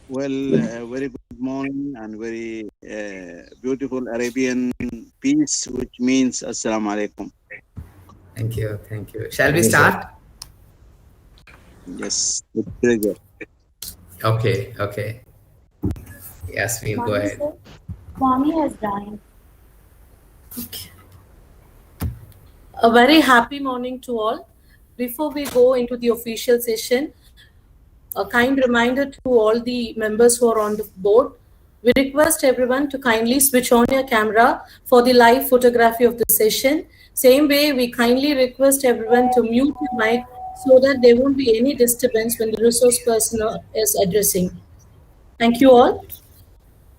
Very good morning and very beautiful Arabian peace, which means Assalamu alaikum. Thank you. Thank you. Shall we Thank you, sir. start? Yes, with pleasure. Okay. Okay. Yes, we'll go Mommy ahead. said, Mommy has died. A very happy morning to all. Before we go into the official session, a kind reminder to all the members who are on the board. We request everyone to kindly switch on your camera for the live photography of the session. Same way, we kindly request everyone to mute your mic so that there won't be any disturbance when the resource person is addressing. Thank you all.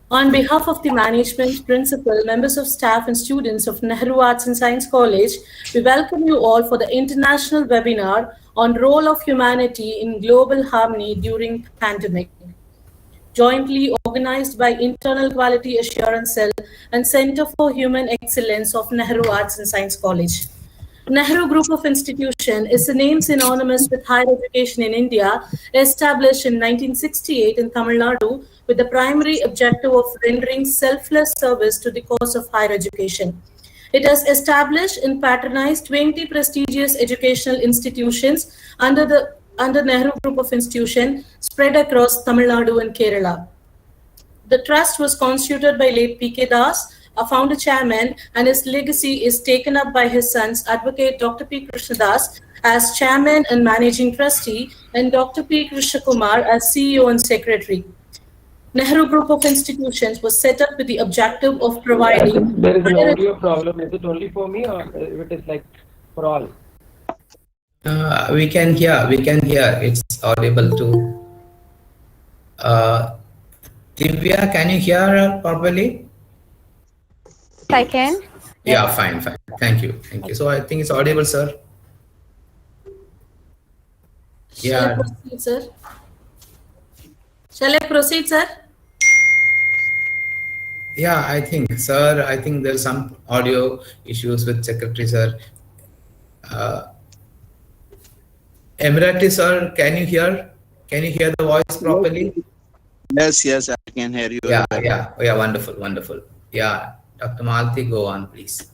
On behalf of the management, principal, members of staff and students of Nehru Arts and Science College, we welcome you all for the international webinar on role of humanity in global harmony during pandemic, jointly organized by Internal Quality Assurance Cell and Center for Human Excellence of Nehru Arts and Science College. Nehru Group of Institution is a name synonymous with higher education in India, established in 1968 in Tamil Nadu with the primary objective of rendering selfless service to the cause of higher education. It has established and patronized 20 prestigious educational institutions under Nehru Group of Institution spread across Tamil Nadu and Kerala. The trust was constituted by late P.K. Das, a founder chairman, and his legacy is taken up by his sons, Advocate Dr. P. Krishnadas as chairman and managing trustee, and Dr. P. Krishnakumar as CEO and secretary. Nehru Group of Institutions was set up with the objective of providing... There is an audio problem. Is it only for me or it is like for all? We can hear. It's audible too. Divya, can you hear her properly? I can. Yeah, fine. Thank you. So I think it's audible, sir. Shall I proceed, sir? Shall I proceed, sir? Yeah, I think there's some audio issues with secretary, sir. Emirati, sir, can you hear? Can you hear the voice properly? Yes, I can hear you. Yeah, wonderful. Yeah, Dr. Malti, go on, please.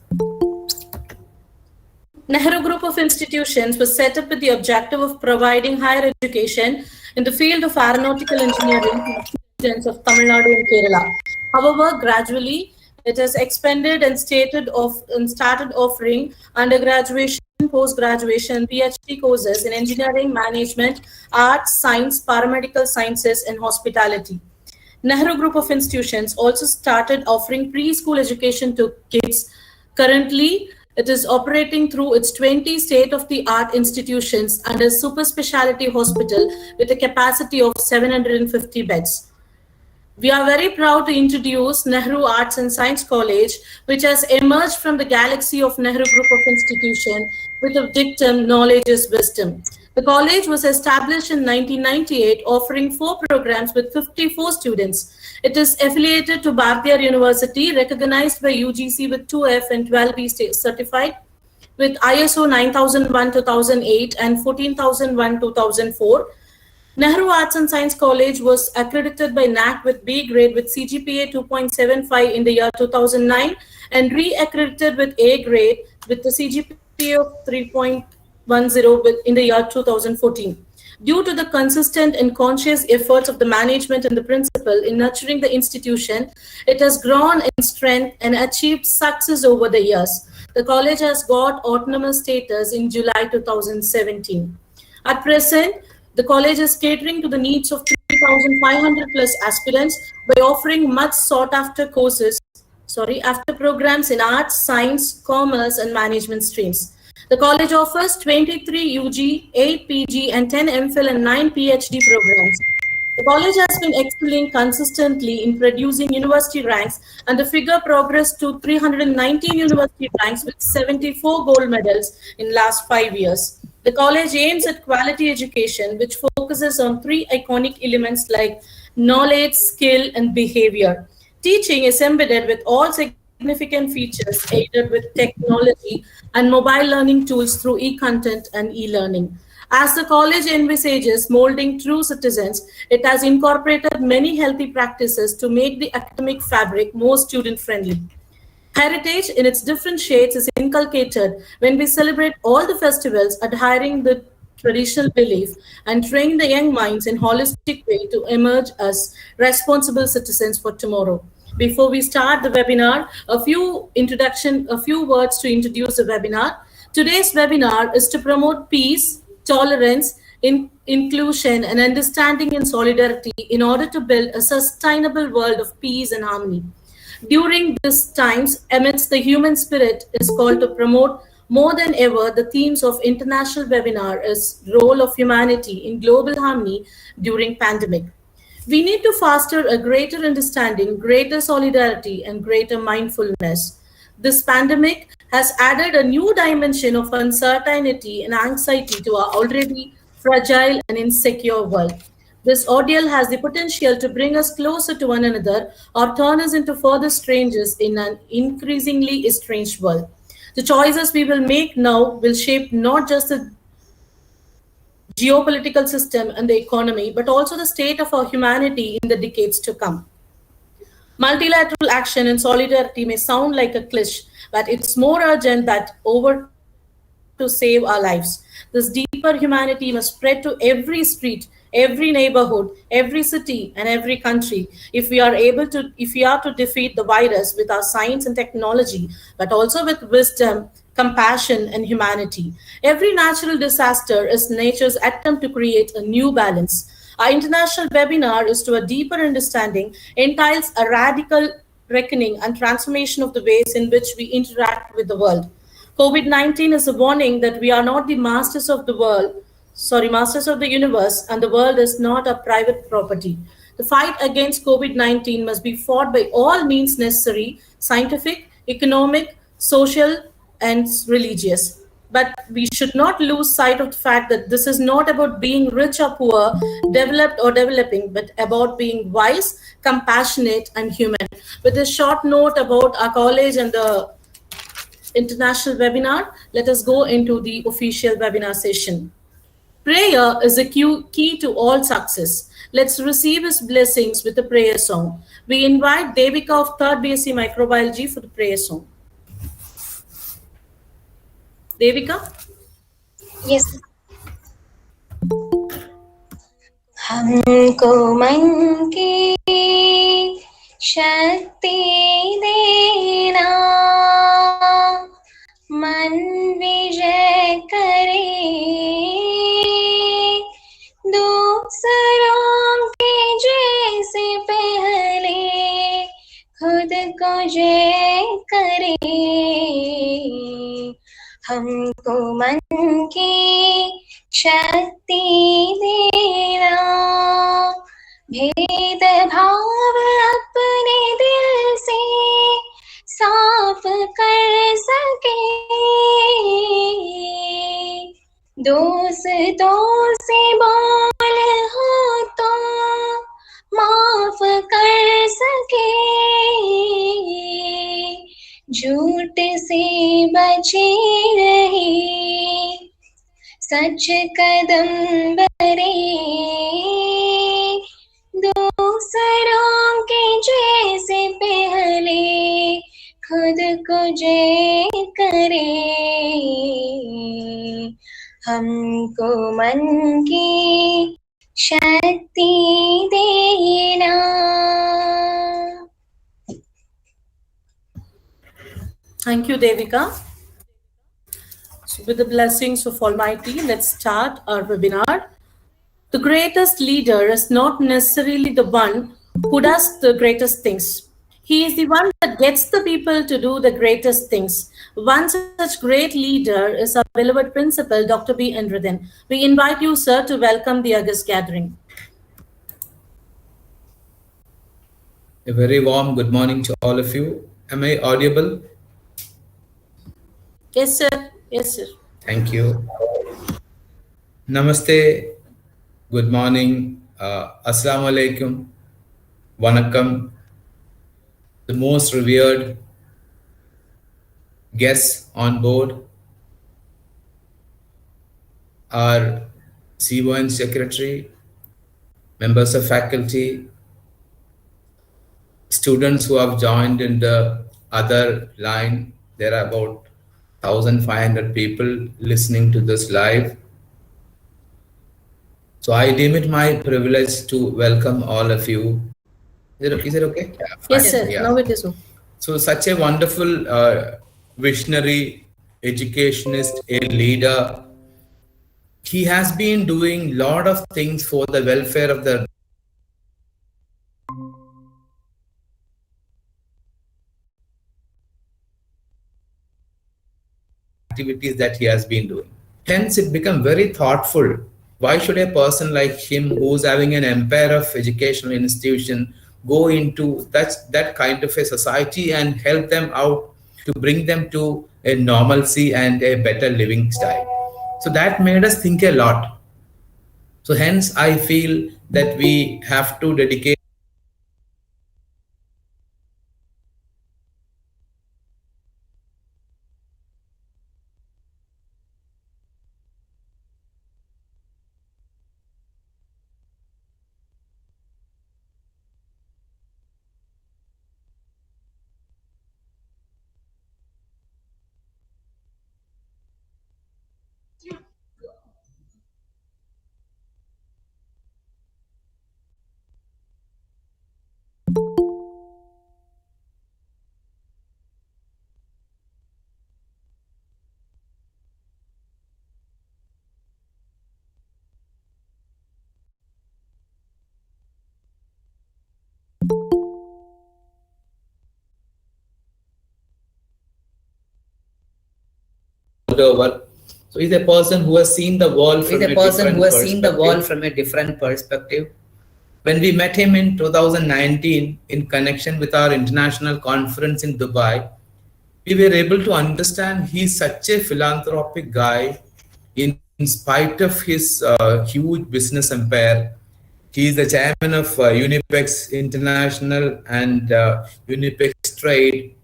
Nehru Group of Institutions was set up with the objective of providing higher education in the field of aeronautical engineering to students of Tamil Nadu and Kerala. However, gradually, it has expanded and started offering undergraduation, post-graduation, PhD courses in engineering, management, arts, science, paramedical sciences, and hospitality. Nehru Group of Institutions also started offering preschool education to kids. Currently, it is operating through its 20 state-of-the-art institutions under super specialty hospital with a capacity of 750 beds. We are very proud to introduce Nehru Arts and Science College, which has emerged from the galaxy of Nehru Group of Institution with a dictum, knowledge is wisdom. The college was established in 1998, offering 4 programs with 54 students. It is affiliated to Bharatiya University, recognized by UGC with 2F and 12B certified, with ISO 9001-2008 and 14001-2004. Nehru Arts and Science College was accredited by NAAC with B grade with CGPA 2.75 in the year 2009 and re-accredited with A grade with the CGPA of 3.10 in the year 2014. Due to the consistent and conscious efforts of the management and the principal in nurturing the institution, it has grown in strength and achieved success over the years. The college has got autonomous status in July 2017. At present, the college is catering to the needs of 3,500 plus aspirants by offering much sought after after programs in arts, science, commerce, and management streams. The college offers 23 UG, 8 PG, and 10 MPhil and 9 PhD programs. The college has been excelling consistently in producing university ranks, and the figure progressed to 319 university ranks with 74 gold medals in last 5 years. The college aims at quality education, which focuses on 3 iconic elements like knowledge, skill, and behavior. Teaching is embedded with all significant features aided with technology and mobile learning tools through e-content and e-learning. As the college envisages molding true citizens, it has incorporated many healthy practices to make the academic fabric more student-friendly. Heritage in its different shades is inculcated when we celebrate all the festivals, adhering the traditional belief and train the young minds in holistic way to emerge as responsible citizens for tomorrow. Before we start the webinar, a few words to introduce the webinar. Today's webinar is to promote peace, tolerance, inclusion, and understanding and solidarity in order to build a sustainable world of peace and harmony. During these times, amidst the human spirit is called to promote more than ever the themes of international webinar is role of humanity in global harmony during pandemic. We need to foster a greater understanding, greater solidarity, and greater mindfulness. This pandemic has added a new dimension of uncertainty and anxiety to our already fragile and insecure world. This ordeal has the potential to bring us closer to one another or turn us into further strangers in an increasingly estranged world. The choices we will make now will shape not just the geopolitical system and the economy, but also the state of our humanity in the decades to come. Multilateral action and solidarity may sound like a cliche, but it's more urgent than ever to save our lives. This deeper humanity must spread to every street, every neighborhood, every city, and every country if we are to defeat the virus with our science and technology, but also with wisdom, compassion, and humanity. Every natural disaster is nature's attempt to create a new balance. Our international webinar is to a deeper understanding, entails a radical reckoning and transformation of the ways in which we interact with the world. COVID-19 is a warning that we are not the masters of the universe, and the world is not a private property. The fight against COVID-19 must be fought by all means necessary, scientific, economic, social, and religious. But we should not lose sight of the fact that this is not about being rich or poor, developed or developing, but about being wise, compassionate, and human. With this short note about our college and the international webinar, let us go into the official webinar session. Prayer is a key to all success. Let's receive his blessings with a prayer song. We invite Devika of 3rd BSc Microbiology for the prayer song. Devika? Yes. हमको मन की शक्ति देना, मन विजय करे, दूसरों के जैसे पहले खुद को जय करे। हमको मन की शक्ति देना, भेदभाव अपने दिल से साफ कर सके, दोस्तों से बोल हो तो माफ कर सके, झूठ से बचे रहे, सच कदम बढ़े, दूसरों के जैसे पहले खुद को जय करे। हमको मन की शक्ति देना। Thank you, Devika. So with the blessings of Almighty, let's start our webinar. The greatest leader is not necessarily the one who does the greatest things. He is the one that gets the people to do the greatest things. One such great leader is our beloved principal, Dr. B. Enridhan. We invite you, sir, to welcome the August gathering. A very warm good morning to all of you. Am I audible? Yes, sir. Yes, sir. Thank you. Namaste. Good morning. Assalamu alaikum. Vanakkam. The most revered guests on board, our CON secretary, members of faculty, students who have joined in the other line. There are about 1,500 people listening to this live. So I deem it my privilege to welcome all of you. Is it okay? Yeah, Yes, fine. sir. Yeah. Now it is. So such a wonderful visionary educationist, a leader. He has been doing a lot of things for the welfare of the activities that he has been doing. Hence, it become very thoughtful. Why should a person like him, who's having an empire of educational institution, go into that kind of a society and help them out to bring them to a normalcy and a better living style? So that made us think a lot. So hence, I feel that we have to dedicate over. So he's a person who has seen the world from a different perspective. When we met him in 2019 in connection with our international conference in Dubai, we were able to understand he's such a philanthropic guy. In spite of his huge business empire, he is the chairman of Unipex International and Unipex Trade.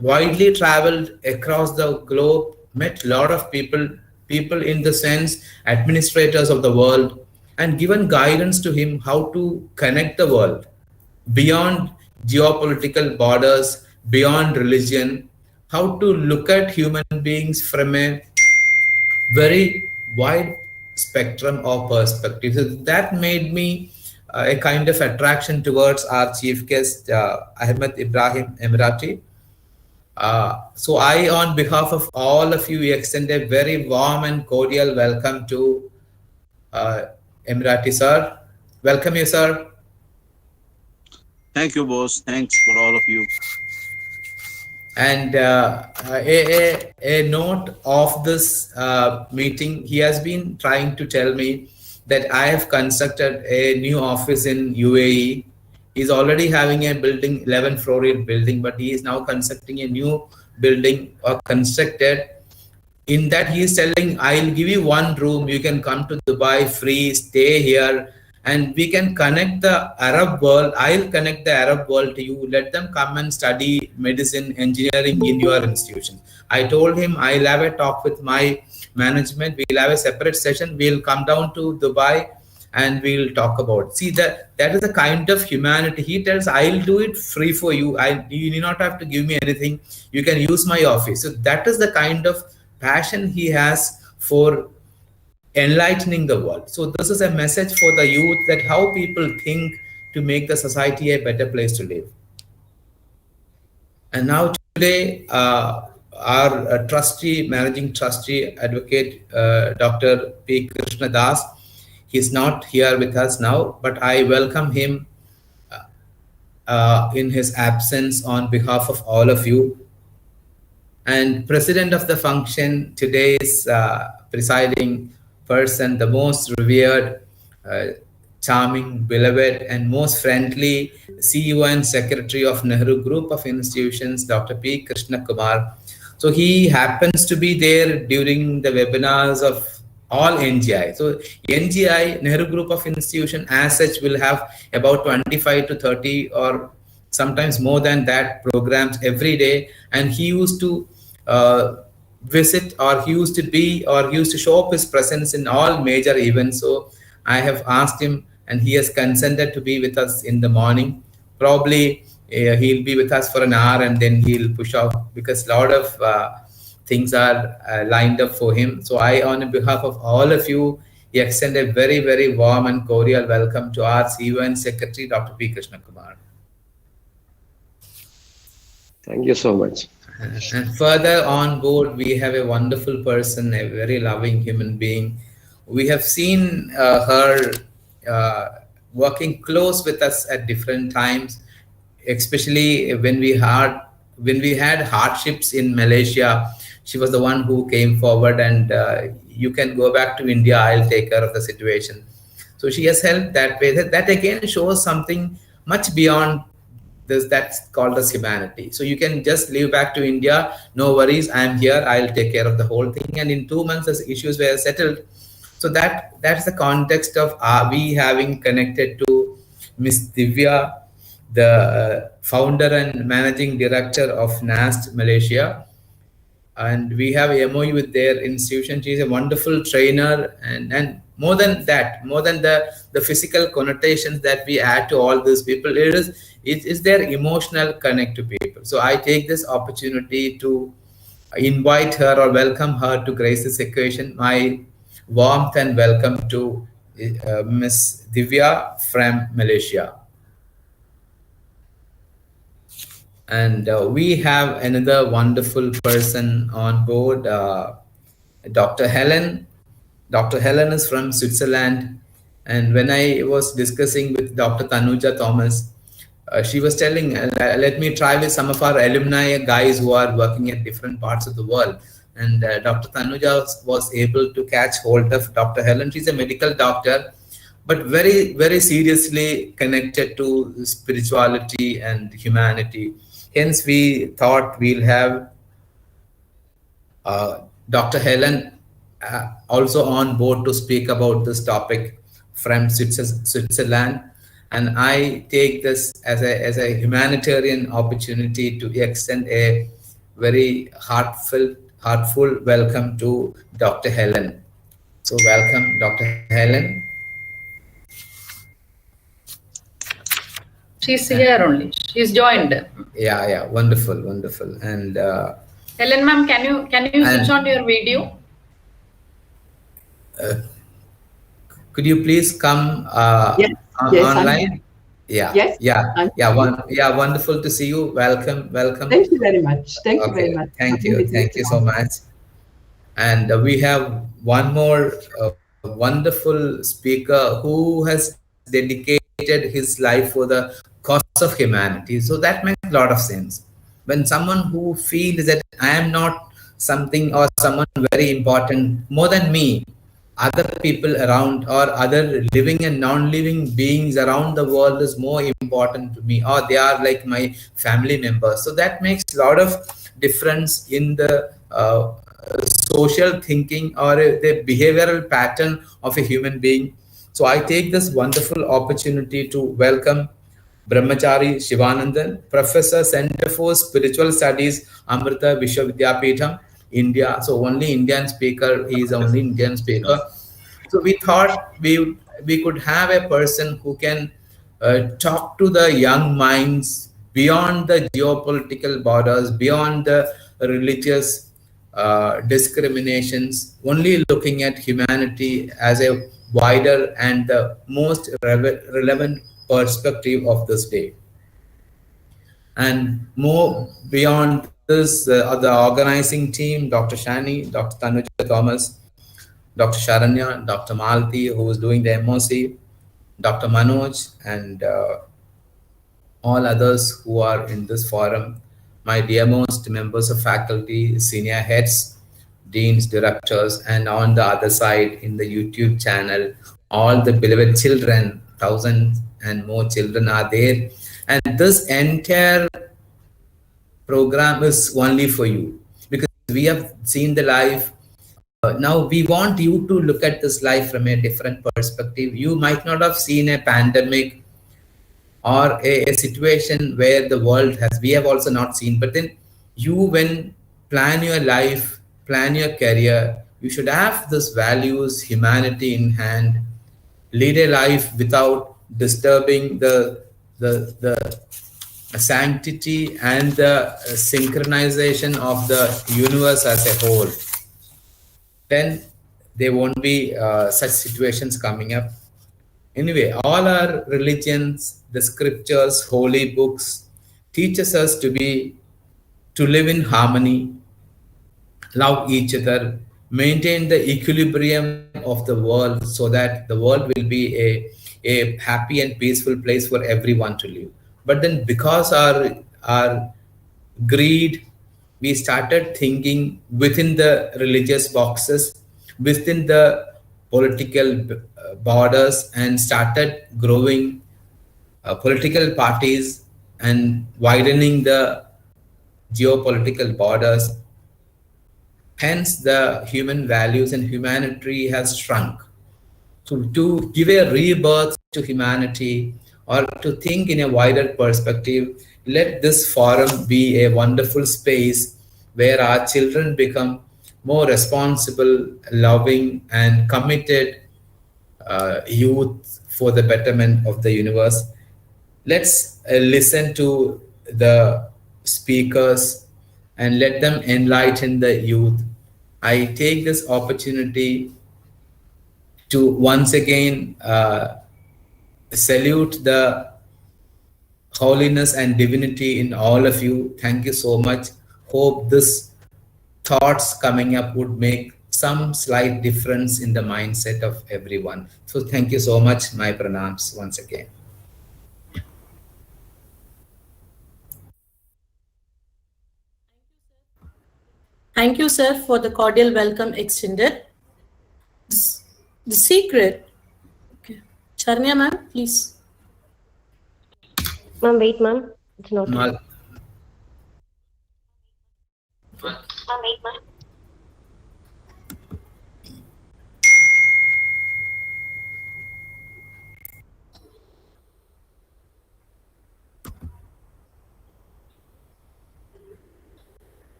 Widely traveled across the globe, met a lot of people in the sense administrators of the world, and given guidance to him how to connect the world beyond geopolitical borders, beyond religion, how to look at human beings from a very wide spectrum of perspectives. So that made me a kind of attraction towards our chief guest, Ahmed Ibrahim Emirati. So I, on behalf of all of you, extend a very warm and cordial welcome to Emirati sir. Welcome you, sir. Thank you, boss. Thanks for all of you. And a note of this meeting, he has been trying to tell me that I have constructed a new office in UAE. He's already having a building, 11-floor building, but he is now constructing a new building or constructed. In that, he is telling, I'll give you one room. You can come to Dubai free, stay here, and we can connect the Arab world. I'll connect the Arab world to you. Let them come and study medicine, engineering in your institution. I told him I'll have a talk with my management. We'll have a separate session. We'll come down to Dubai and we'll talk about. See, that is the kind of humanity. He tells, I'll do it free for you. You need not have to give me anything. You can use my office. So that is the kind of passion he has for enlightening the world. So this is a message for the youth, that how people think to make the society a better place to live. And now today, our trustee, managing trustee, advocate, Dr. P. Krishna Das, he's not here with us now, but I welcome him in his absence on behalf of all of you. And president of the function, today's presiding person, the most revered, charming, beloved, and most friendly CEO and secretary of Nehru Group of Institutions, Dr. P. Krishna Kumar. So he happens to be there during the webinars of all NGI. So NGI, Nehru Group of Institution, as such, will have about 25 to 30 or sometimes more than that programs every day. And he used to visit, or he used to be, or he used to show up his presence in all major events. So I have asked him, and he has consented to be with us in the morning. Probably he'll be with us for an hour and then he'll push off, because a lot of things are lined up for him. So I, on behalf of all of you, extend a very, very warm and cordial welcome to our CEO and Secretary, Dr. P. Krishna Kumar. Thank you so much. And further on board, we have a wonderful person, a very loving human being. We have seen her working close with us at different times, especially when we had hardships in Malaysia. She was the one who came forward and you can go back to India, I'll take care of the situation. So she has helped that way. That again shows something much beyond this, that's called as humanity. So you can just leave back to India, no worries, I'm here, I'll take care of the whole thing. And in 2 months, the issues were settled. So that's the context of we having connected to Miss Divya, the founder and managing director of NAST Malaysia. And we have a MOU with their institution. She's a wonderful trainer, and more than that, more than the physical connotations that we add to all these people, it is their emotional connect to people. So I take this opportunity to invite her or welcome her to grace this occasion. My warmth and welcome to Miss Divya from Malaysia. And we have another wonderful person on board, Dr. Helen. Dr. Helen is from Switzerland. And when I was discussing with Dr. Tanuja Thomas, she was telling, let me try with some of our alumni guys who are working at different parts of the world. And Dr. Tanuja was able to catch hold of Dr. Helen. She's a medical doctor, but very, very seriously connected to spirituality and humanity. Hence, we thought we'll have Dr. Helen also on board to speak about this topic from Switzerland. And I take this as a humanitarian opportunity to extend a very heartful welcome to Dr. Helen. So welcome, Dr. Helen. She's here only. She's joined. Yeah, wonderful. And Helen ma'am, can you switch on your video? Could you please come yes, online? Yeah. Wonderful to see you. Welcome. Thank you very much. Thank you very much. Thank you so much. And we have one more wonderful speaker who has dedicated his life for the cause of humanity. So that makes a lot of sense. When someone who feels that I am not something or someone very important more than me, other people around or other living and non-living beings around the world is more important to me, or they are like my family members. So that makes a lot of difference in the social thinking or the behavioral pattern of a human being. So I take this wonderful opportunity to welcome Brahmachari Shivanandan, Professor, Center for Spiritual Studies, Amrita Vishwavidyapitham, India. So only Indian speaker, he is only Indian speaker. So we thought we could have a person who can talk to the young minds beyond the geopolitical borders, beyond the religious discriminations, only looking at humanity as a wider and the most relevant perspective of this day. And more beyond this, the organizing team, Dr. Shani, Dr. Tanuja Thomas, Dr. Sharanya, Dr. Malti, who is doing the MOC, Dr. Manoj, and all others who are in this forum, my dearmost members of faculty, senior heads, deans, directors, and on the other side in the YouTube channel, all the beloved children, thousands and more children are there. And this entire program is only for you, because we have seen the life. Now we want you to look at this life from a different perspective. You might not have seen a pandemic or a situation where the world has, we have also not seen, but then you, when plan your life, plan your career, you should have these values, humanity in hand, lead a life without disturbing the sanctity and the synchronization of the universe as a whole. Then there won't be such situations coming up. Anyway, all our religions, the scriptures, holy books, teaches us to live in harmony, love each other, maintain the equilibrium of the world so that the world will be a happy and peaceful place for everyone to live. But then because our greed, we started thinking within the religious boxes, within the political borders, and started growing political parties and widening the geopolitical borders. Hence, the human values and humanity has shrunk. So to give a rebirth to humanity or to think in a wider perspective, let this forum be a wonderful space where our children become more responsible, loving, and committed youth for the betterment of the universe. Let's listen to the speakers and let them enlighten the youth. I take this opportunity to once again salute the holiness and divinity in all of you. Thank you so much. Hope this thoughts coming up would make some slight difference in the mindset of everyone. So thank you so much. My pranams once again. Thank you, sir, for the cordial welcome extended. The secret. Okay. Charanya, ma'am, please. Ma'am, wait, ma'am. It's not. Ma'am, wait, ma'am.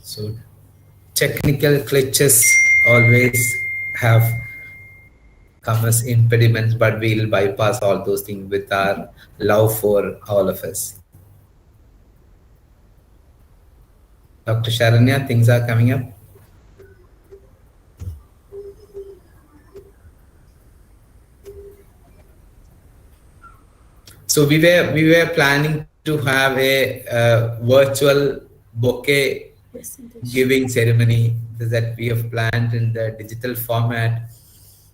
So technical glitches always have come as impediments, but we'll bypass all those things with our love for all of us. Dr. Sharanya, things are coming up. So we were planning to have a virtual bouquet giving ceremony that we have planned in the digital format.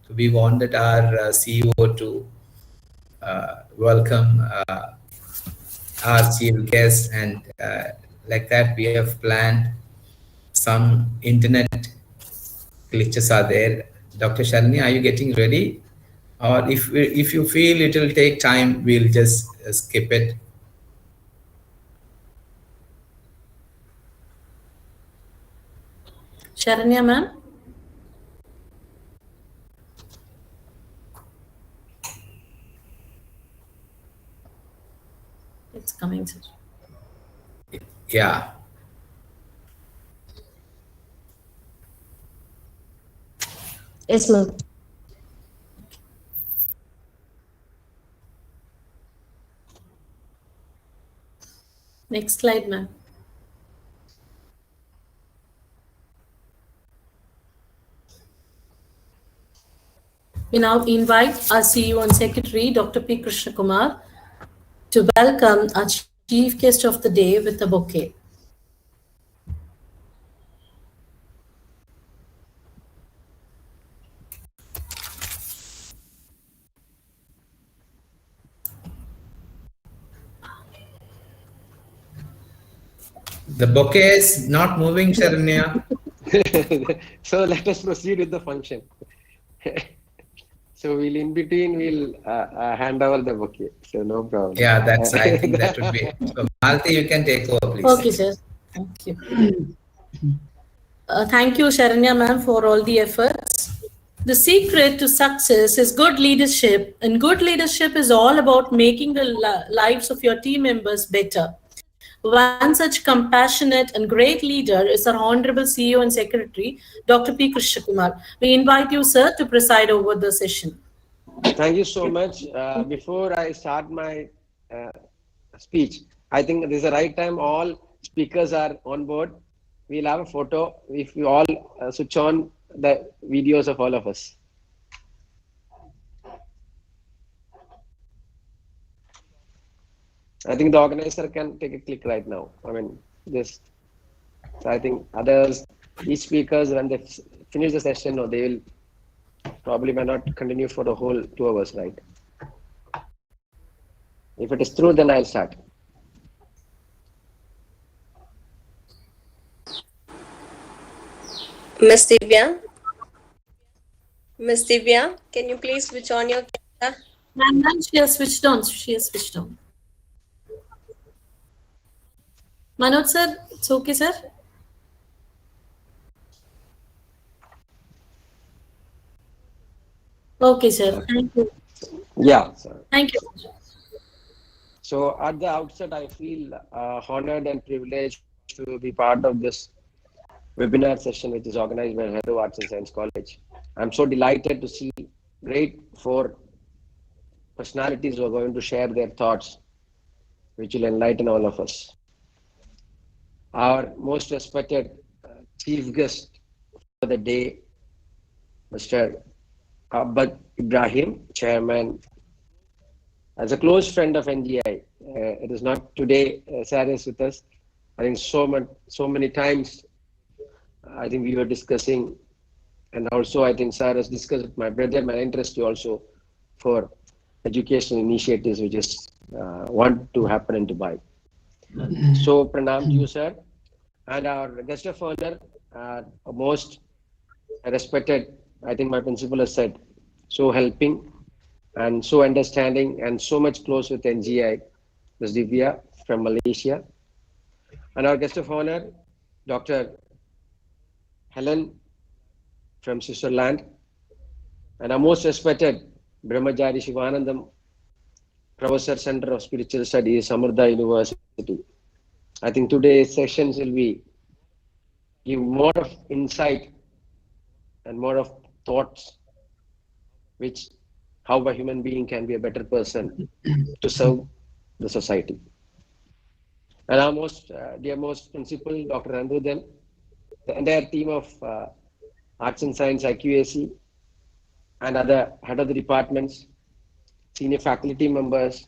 So we wanted our CEO to welcome our chief guest, and like that we have planned. Some internet glitches are there. Dr. Shalini, are you getting ready? Or if you feel it will take time, we'll just skip it. Sharanya, ma'am. It's coming, sir. Yeah. Yes, ma'am. Next slide, ma'am. We now invite our CEO and Secretary, Dr. P. Krishna Kumar, to welcome our chief guest of the day with a bouquet. The bouquet is not moving, Sharanya. So let us proceed with the function. So in between we'll hand over the bouquet. So no problem. Yeah, I think that would be. So Malti, you can take over, please. Okay, sir. Thank you. Thank you, Sharanya ma'am, for all the efforts. The secret to success is good leadership, and good leadership is all about making the lives of your team members better. One such compassionate and great leader is our Honorable CEO and Secretary, Dr. P. Krishnakumar. We invite you, sir, to preside over the session. Thank you so much. Before I start my speech, I think this is the right time. All speakers are on board. We'll have a photo if you all switch on the videos of all of us. I think the organizer can take a click right now. I mean, this. So I think others, each speakers, when they finish the session, or they will probably may not continue for the whole 2 hours, right? If it is through, then I'll start. Miss Divya? Miss Divya, can you please switch on your camera? Ma'am, she has switched on. She has switched on. Manoj sir, it's okay, sir? Okay, sir. Thank you. Yeah, sir. Thank you. So at the outset, I feel honored and privileged to be part of this webinar session, which is organized by Nehru Arts and Science College. I'm so delighted to see great 4 personalities who are going to share their thoughts, which will enlighten all of us. Our most respected chief guest for the day, Mr. Abad Ibrahim, Chairman. As a close friend of NGI, it is not today Sarah is with us. I think so many times, I think we were discussing, and also I think Sarah has discussed with my brother, my interest also for educational initiatives which is want to happen in Dubai. So pranam to you, sir. And our guest of honor, most respected, I think my principal has said, so helping and so understanding and so much close with NGI, Ms. Divya from Malaysia. And our guest of honor, Dr. Helen from Switzerland. And our most respected Brahmajari Shivanandam, Professor, Center of Spiritual Studies, Samardha University. I think today's sessions will be give more of insight and more of thoughts, which how a human being can be a better person to serve the society. And our most dear most principal, Dr. Andrudhan, the entire team of Arts and Science IQAC and other head of the departments, senior faculty members,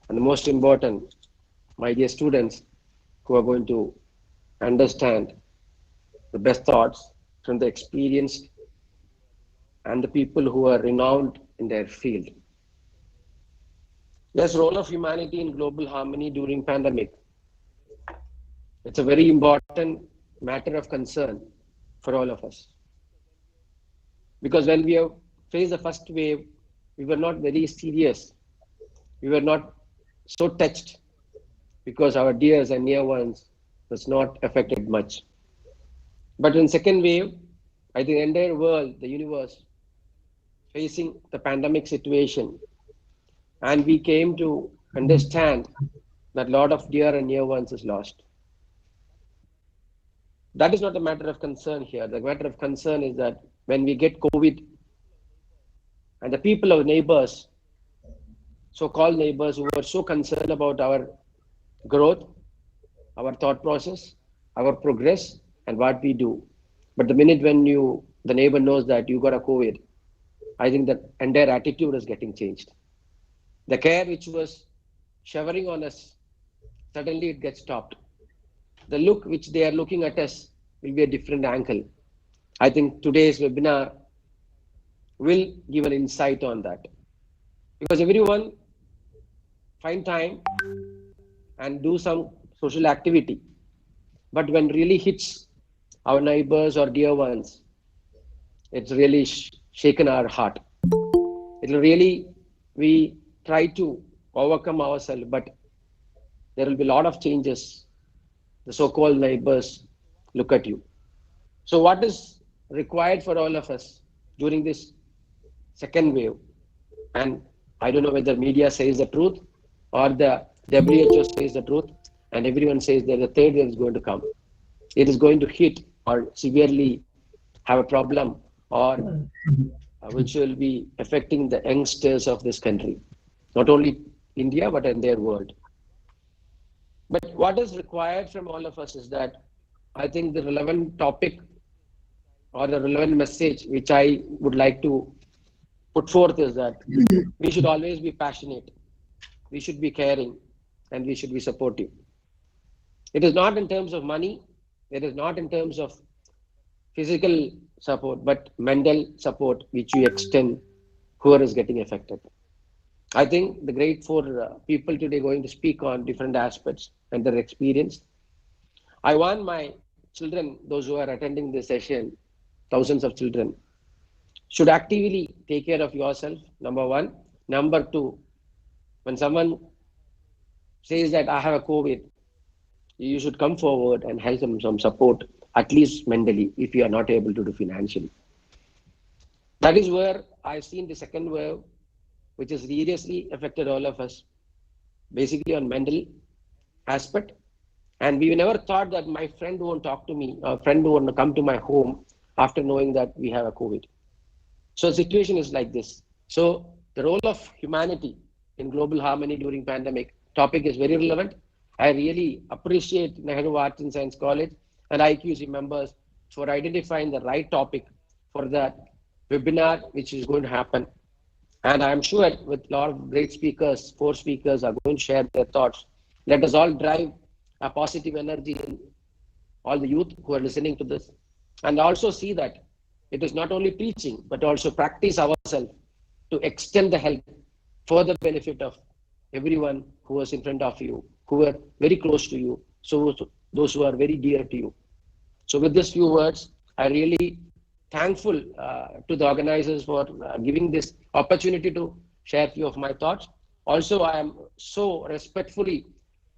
and the most important, my dear students who are going to understand the best thoughts from the experienced and the people who are renowned in their field. Yes, role of humanity in global harmony during pandemic. It's a very important matter of concern for all of us. Because when we have faced the first wave, we were not very serious. We were not so touched because our dears and near ones was not affected much. But in second wave, I think the entire world, the universe, facing the pandemic situation, and we came to understand that a lot of dear and near ones is lost. That is not a matter of concern here. The matter of concern is that when we get COVID, and the people of neighbors, so-called neighbors who were so concerned about our growth, our thought process, our progress, and what we do. But the minute when the neighbor knows that you got a COVID, I think the entire attitude is getting changed. The care which was showering on us, suddenly it gets stopped. The look which they are looking at us will be a different angle. I think today's webinar will give an insight on that. Because everyone find time and do some social activity. But when really hits our neighbors or dear ones, it's really shaken our heart. It will really, we try to overcome ourselves, but there will be a lot of changes. The so-called neighbors look at you. So what is required for all of us during this second wave? And I don't know whether media says the truth or the WHO says the truth, and everyone says that the third wave is going to come. It is going to hit or severely have a problem, or which will be affecting the youngsters of this country, not only India, but in their world. But what is required from all of us is that I think the relevant topic or the relevant message which I would like to put forth is that we should always be passionate, we should be caring, and we should be supportive. It is not in terms of money, it is not in terms of physical support, but mental support which you extend whoever is getting affected. I think the great four people today going to speak on different aspects and their experience. I want my children, those who are attending this session, thousands of children, should actively take care of yourself, number one. Number two, when someone says that I have a COVID, you should come forward and help them some support, at least mentally, if you are not able to do financially. That is where I've seen the second wave, which has seriously affected all of us, basically on mental aspect. And we never thought that my friend won't talk to me, or friend won't come to my home after knowing that we have a COVID. So the situation is like this. So the role of humanity in global harmony during pandemic topic is very relevant. I really appreciate Nehru Arts and Science College and IQC members for identifying the right topic for that webinar, which is going to happen. And I'm sure with a lot of great speakers, 4 speakers are going to share their thoughts. Let us all drive a positive energy in all the youth who are listening to this, and also see that it is not only preaching, but also practice ourselves to extend the help for the benefit of everyone who was in front of you, who are very close to you, so those who are very dear to you. So with these few words, I really thankful to the organizers for giving this opportunity to share a few of my thoughts. Also, I am so respectfully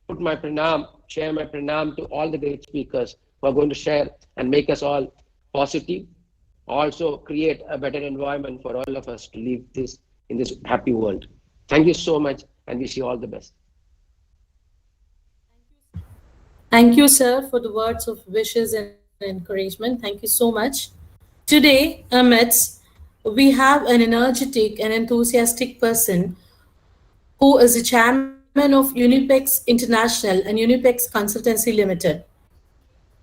put my pranam, share my pranam to all the great speakers who are going to share and make us all positive, also create a better environment for all of us to live this in this happy world. Thank you so much, and wish you all the best. Thank you, sir, for the words of wishes and encouragement. Thank you so much. Today, amidst, we have an energetic and enthusiastic person who is the chairman of Unipex International and Unipex Consultancy Limited.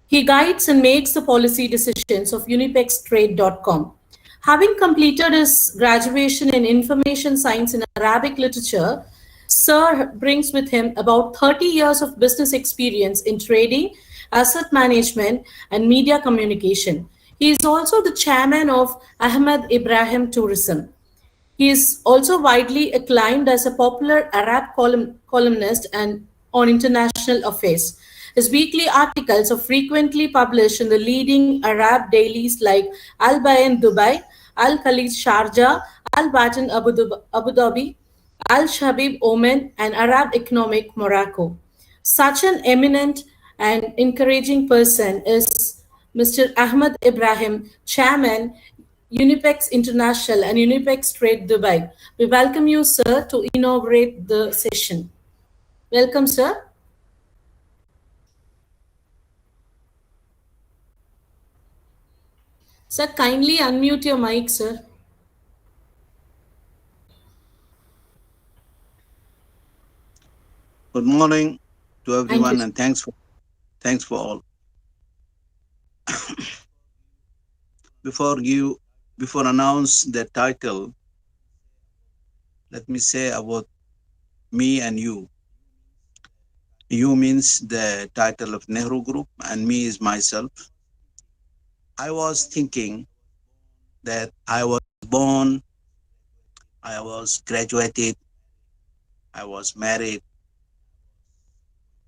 He guides and makes the policy decisions of unipextrade.com. Having completed his graduation in information science in Arabic literature, Sir brings with him about 30 years of business experience in trading, asset management, and media communication. He is also the chairman of Ahmed Ibrahim Tourism. He is also widely acclaimed as a popular Arab columnist and on international affairs. His weekly articles are frequently published in the leading Arab dailies like Al Bayan Dubai, Al Khalij Sharjah, Al Batin Abu Dhabi, Al Shabib Oman, and Arab Economic Morocco. Such an eminent and encouraging person is Mr. Ahmed Ibrahim, Chairman, Unipex International and Unipex Trade Dubai. We welcome you, sir, to inaugurate the session. Welcome, sir. Sir, kindly unmute your mic, sir. Good morning to everyone, and thanks for all. Before announce the title, let me say about me and you. You means the title of Nehru Group, and me is myself. I was thinking that I was born, I was graduated, I was married,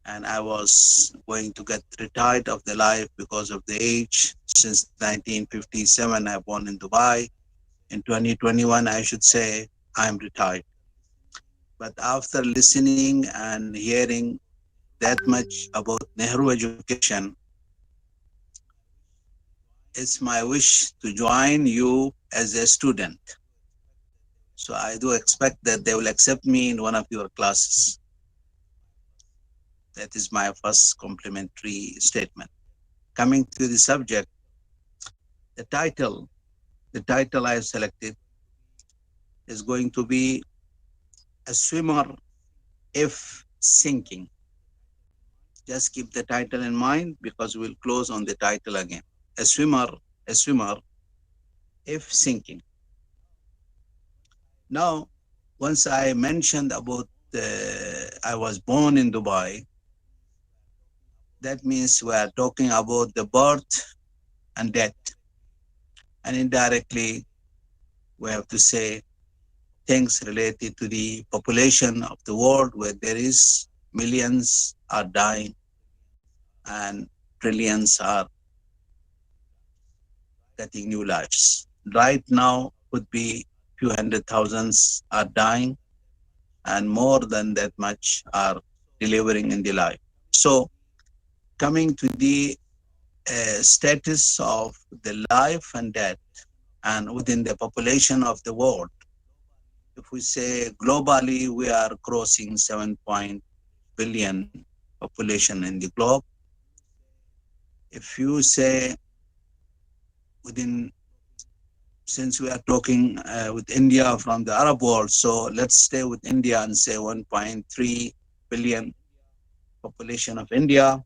and I was going to get retired of the life because of the age. Since 1957, I was born in Dubai. In 2021, I should say I'm retired. But after listening and hearing that much about Nehru education, it's my wish to join you as a student. So I do expect that they will accept me in one of your classes. That is my first complimentary statement. Coming to the subject, the title I have selected is going to be A Swimmer If Sinking. Just keep the title in mind because we'll close on the title again. A swimmer if sinking. Now, once I mentioned about I was born in Dubai, that means we are talking about the birth and death. And indirectly, we have to say things related to the population of the world, where there is millions are dying and trillions are getting new lives. Right now could be few hundred thousands are dying and more than that much are delivering in the life. So coming to the status of the life and death and within the population of the world, if we say globally, we are crossing 7 billion population in the globe. If you say within, since we are talking with India from the Arab world, so let's stay with India and say 1.3 billion population of India.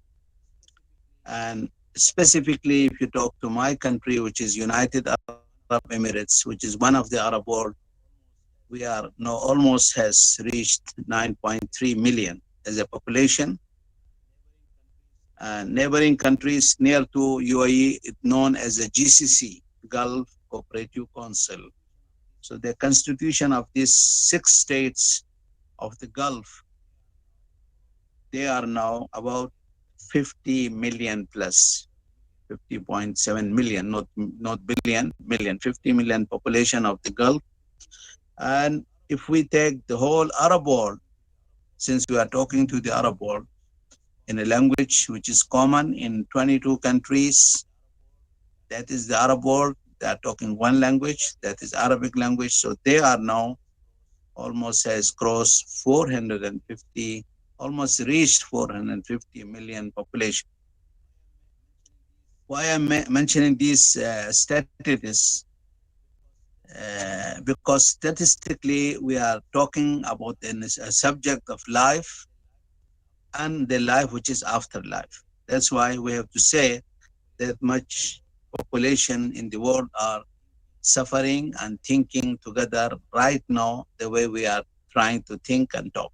And specifically, if you talk to my country, which is United Arab Emirates, which is one of the Arab world, we are now almost has reached 9.3 million as a population. And neighboring countries near to UAE, it's known as the GCC, Gulf Cooperative Council. So the constitution of these 6 states of the Gulf, they are now about 50 million plus, 50.7 million, not billion, million, 50 million population of the Gulf. And if we take the whole Arab world, since we are talking to the Arab world in a language which is common in 22 countries, that is the Arab world, they are talking one language, that is Arabic language. So they are now almost has crossed 450, almost reached 450 million population. Why I'm mentioning these statistics? Because statistically we are talking about a subject of life and the life which is after life. That's why we have to say that much population in the world are suffering and thinking together right now the way we are trying to think and talk.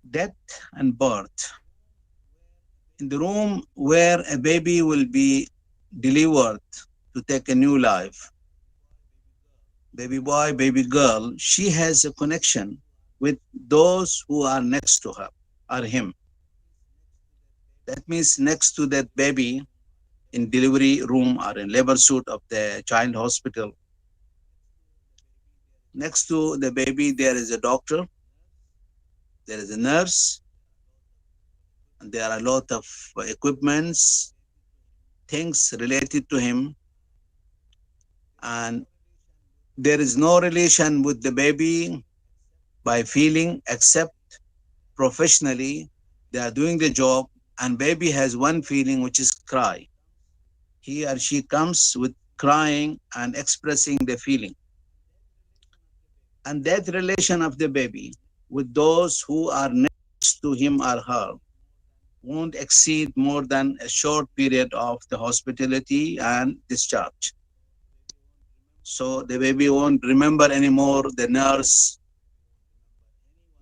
Death and birth. In the room where a baby will be delivered to take a new life, baby boy, baby girl, she has a connection with those who are next to her or him. That means next to that baby in delivery room or in labor suit of the child hospital, next to the baby there is a doctor, there is a nurse, and there are a lot of equipments, things related to him, and there is no relation with the baby by feeling except professionally they are doing the job, and baby has one feeling which is cry. He or she comes with crying and expressing the feeling. And that relation of the baby with those who are next to him or her won't exceed more than a short period of the hospitality and discharge. So the baby won't remember anymore the nurse.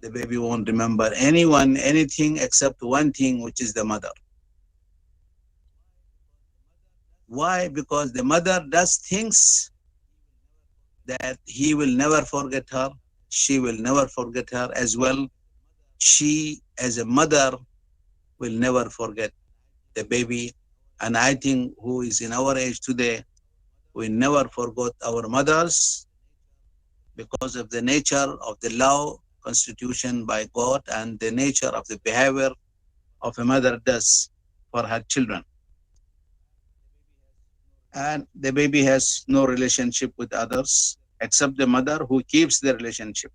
The baby won't remember anyone, anything except one thing, which is the mother. Why? Because the mother does things that he will never forget her. She will never forget her as well. She, as a mother, will never forget the baby. And I think who is in our age today, we never forgot our mothers because of the nature of the law constitution by God and the nature of the behavior of a mother does for her children. and the baby has no relationship with others except the mother who keeps the relationship.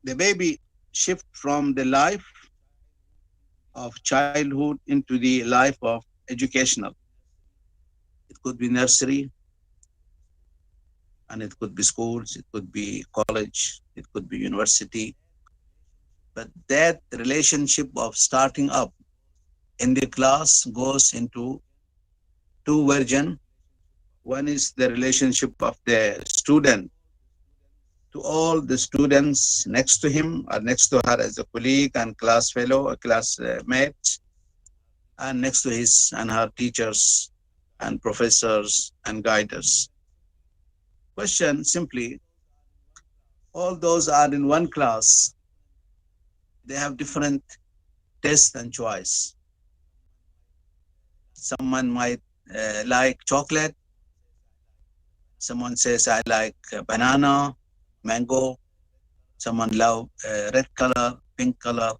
The baby shift from the life of childhood into the life of educational. It could be nursery, and it could be schools, it could be college, it could be university. But that relationship of starting up in the class goes into two versions. One is the relationship of the student to all the students next to him or next to her as a colleague and class fellow or classmate, and next to his and her teachers and professors and guiders. Question simply, all those are in one class. They have different taste and choice. Someone might like chocolate. Someone says, I like banana, mango. Someone love red color, pink color.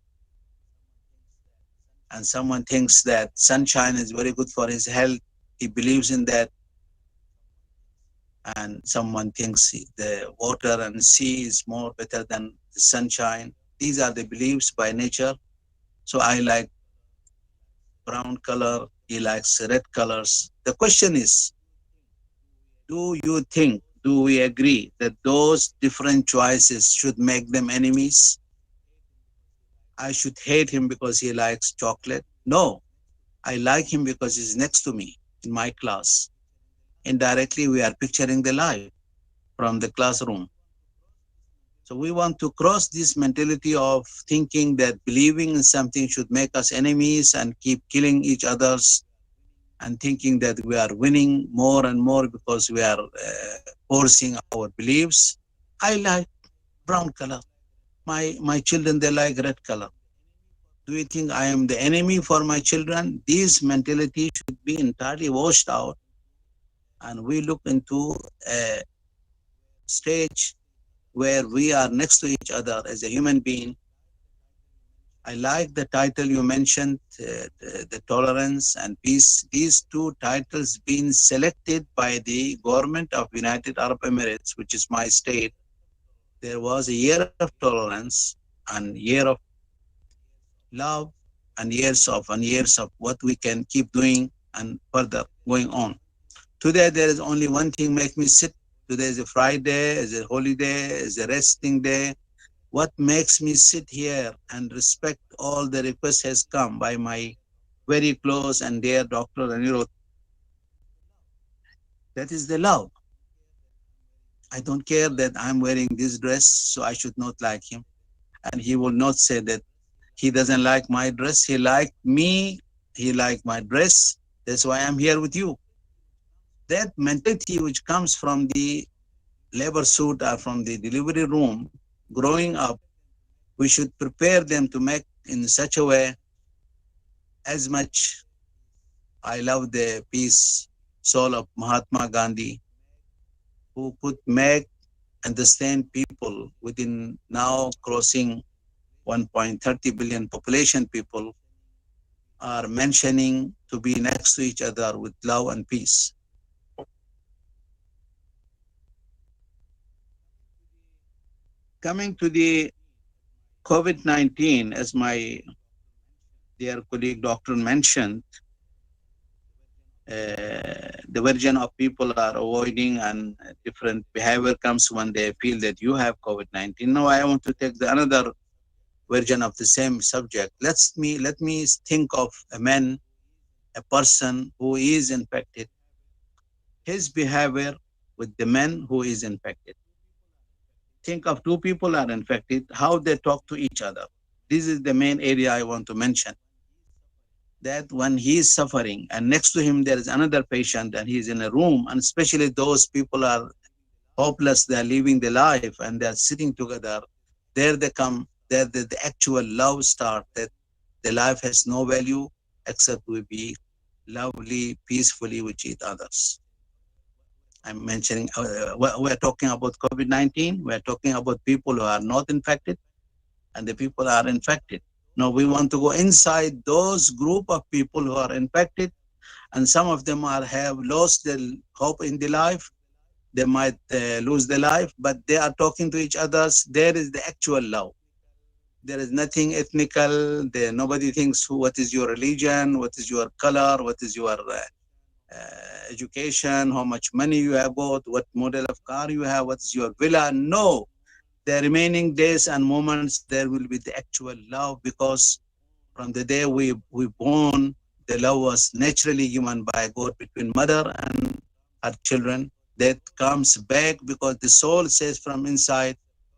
And someone thinks that sunshine is very good for his health. He believes in that. And someone thinks the water and sea is more better than the sunshine. These are the beliefs by nature. So I like brown color, he likes red colors. The question is, do you think, do we agree that those different choices should make them enemies? I should hate him because he likes chocolate? No, I like him because he's next to me in my class. Indirectly, we are picturing the life from the classroom. So we want to cross this mentality of thinking that believing in something should make us enemies and keep killing each others, and thinking that we are winning more and more because we are forcing our beliefs. I like brown color. My children, they like red color. Do you think I am the enemy for my children? This mentality should be entirely washed out, and we look into a stage where we are next to each other as a human being. I like the title you mentioned, the tolerance and peace. These two titles being selected by the government of United Arab Emirates, which is my state. There was a year of tolerance and year of love and years of what we can keep doing and further going on. Today, there is only one thing make me sit. Today is a Friday, is a holiday, is a resting day. What makes me sit here and respect all the requests has come by my very close and dear Dr. Anirudh. That is the love. I don't care that I'm wearing this dress, so I should not like him. And he will not say that he doesn't like my dress. He liked me. He liked my dress. That's why I'm here with you. That mentality which comes from the labor suit or from the delivery room, growing up, we should prepare them to make in such a way. As much I love the peace soul of Mahatma Gandhi, who could make understand people within now crossing 1.30 billion population, people are mentioning to be next to each other with love and peace. Coming to the COVID-19, as my dear colleague doctor mentioned, the version of people are avoiding and different behavior comes when they feel that you have COVID-19. Now I want to take the another version of the same subject. Let me think of a man, a person who is infected, his behavior with the man who is infected. Think of two people are infected, how they talk to each other. This is the main area I want to mention. That when he is suffering and next to him there is another patient and he is in a room, and especially those people are hopeless, they are living the life and they are sitting together, there they come, there the actual love starts, that the life has no value except we be lovely, peacefully with each others. I'm mentioning, we're talking about COVID-19, we're talking about people who are not infected and the people are infected. No, we want to go inside those group of people who are infected, and some of them have lost their hope in the life. They might lose their life, but they are talking to each other. There is the actual love. There is nothing ethnical. Nobody thinks what is your religion, what is your color, what is your education, how much money you have got, what model of car you have, what is your villa. No, the remaining days and moments, there will be the actual love, because from the day we born, the love was naturally given by God between mother and her children. That comes back because the soul says from inside,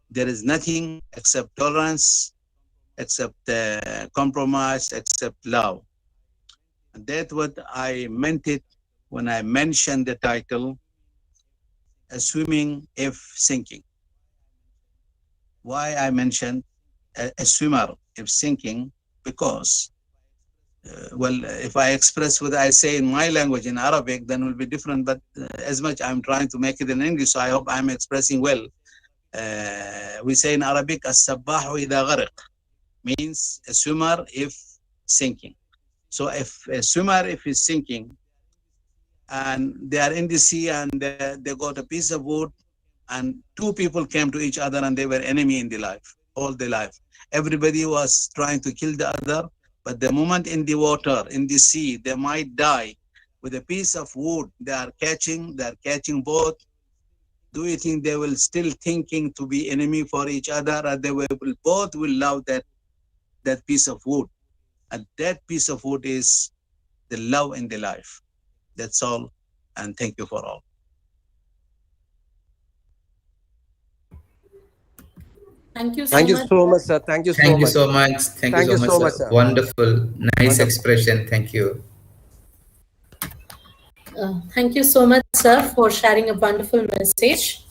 there is nothing except tolerance, except compromise, except love. And that's what I meant it when I mentioned the title, Swimming If Sinking. Why I mentioned a swimmer if sinking? Because, well, if I express what I say in my language in Arabic, then it will be different, but as much I'm trying to make it in English, so I hope I'm expressing well. We say in Arabic, as-sabbahu idha gharq, means a swimmer if sinking. So if a swimmer if he's sinking, and they are in the sea and they got a piece of wood, and two people came to each other and they were enemy in the life, all the life. Everybody was trying to kill the other, but the moment in the water, in the sea, they might die with a piece of wood they are catching both. Do you think they will still thinking to be enemy for each other, or they will both will love that piece of wood? And that piece of wood is the love in the life. That's all, and thank you for all. Thank you so Thank you much. so much, sir. Thank you so much. Thank you so much. Thank you so much, sir. Wonderful. Nice expression. Thank you. Thank you so much, sir, for sharing a wonderful message.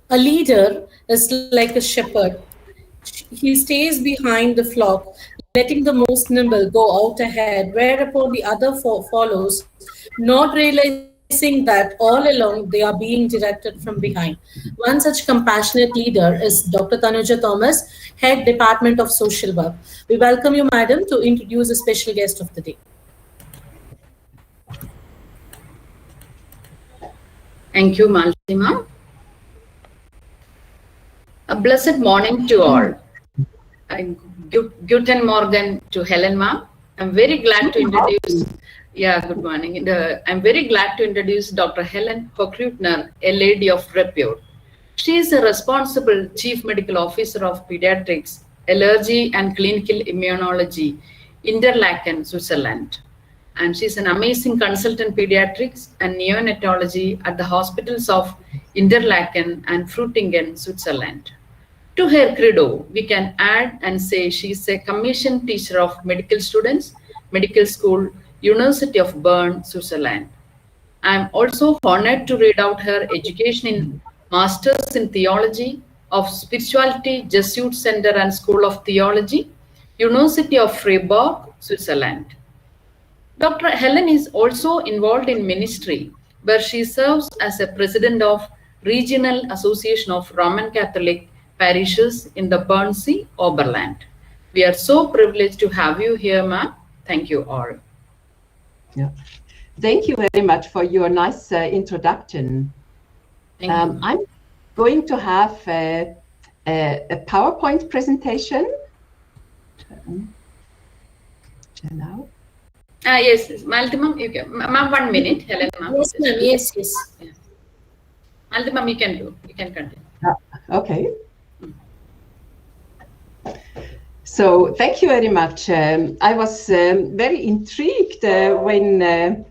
A leader is like a shepherd. He stays behind the flock, letting the most nimble go out ahead, whereupon the other follows, not realizing that all along they are being directed from behind. One such compassionate leader is Dr. Tanuja Thomas, Head Department of Social Work. We welcome you, madam, to introduce a special guest of the day. Thank you, Maltima. A blessed morning to all. Guten Morgen to Helen ma'am. I'm very glad to introduce, good morning. I'm very glad to introduce Dr. Helen Hochreutner, a lady of repute. She is a responsible Chief Medical Officer of Pediatrics, Allergy and Clinical Immunology, Interlaken, Switzerland. And she's an amazing consultant pediatrics and neonatology at the hospitals of Interlaken and Frutingen, Switzerland. To her credo, we can add and say she's a commissioned teacher of medical students, Medical School, University of Bern, Switzerland. I'm also honored to read out her education in Masters in Theology of Spirituality, Jesuit Center and School of Theology, University of Freiburg, Switzerland. Dr. Helen is also involved in ministry, where she serves as a president of Regional Association of Roman Catholic Parishes in the Bernsey Oberland. We are so privileged to have you here, ma'am. Thank you all. Yeah. Thank you very much for your nice introduction. I'm going to have a PowerPoint presentation. Now. Yes, Maltimam, you can. Ma'am, 1 minute, Helen, ma'am. Yes, ma'am. Yes. Maltimam, you can do. You can continue. Okay. So thank you very much. I was very intrigued when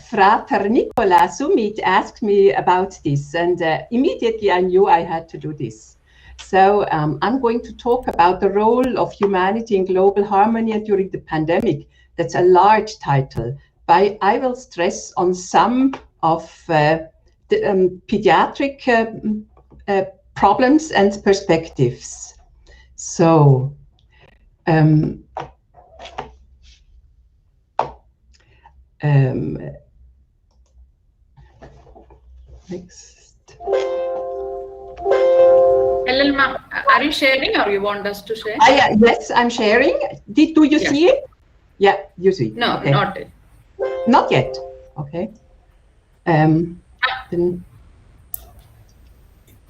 Frater Nicola Sumit asked me about this, and immediately I knew I had to do this. So I'm going to talk about the role of humanity in global harmony during the pandemic. That's a large title, but I will stress on some of the pediatric problems and perspectives. So, Helen, ma'am, Are you sharing or you want us to share? Yes, I'm sharing. Do you see it? Yeah, you see. No, okay. not yet. Not yet. Okay. Then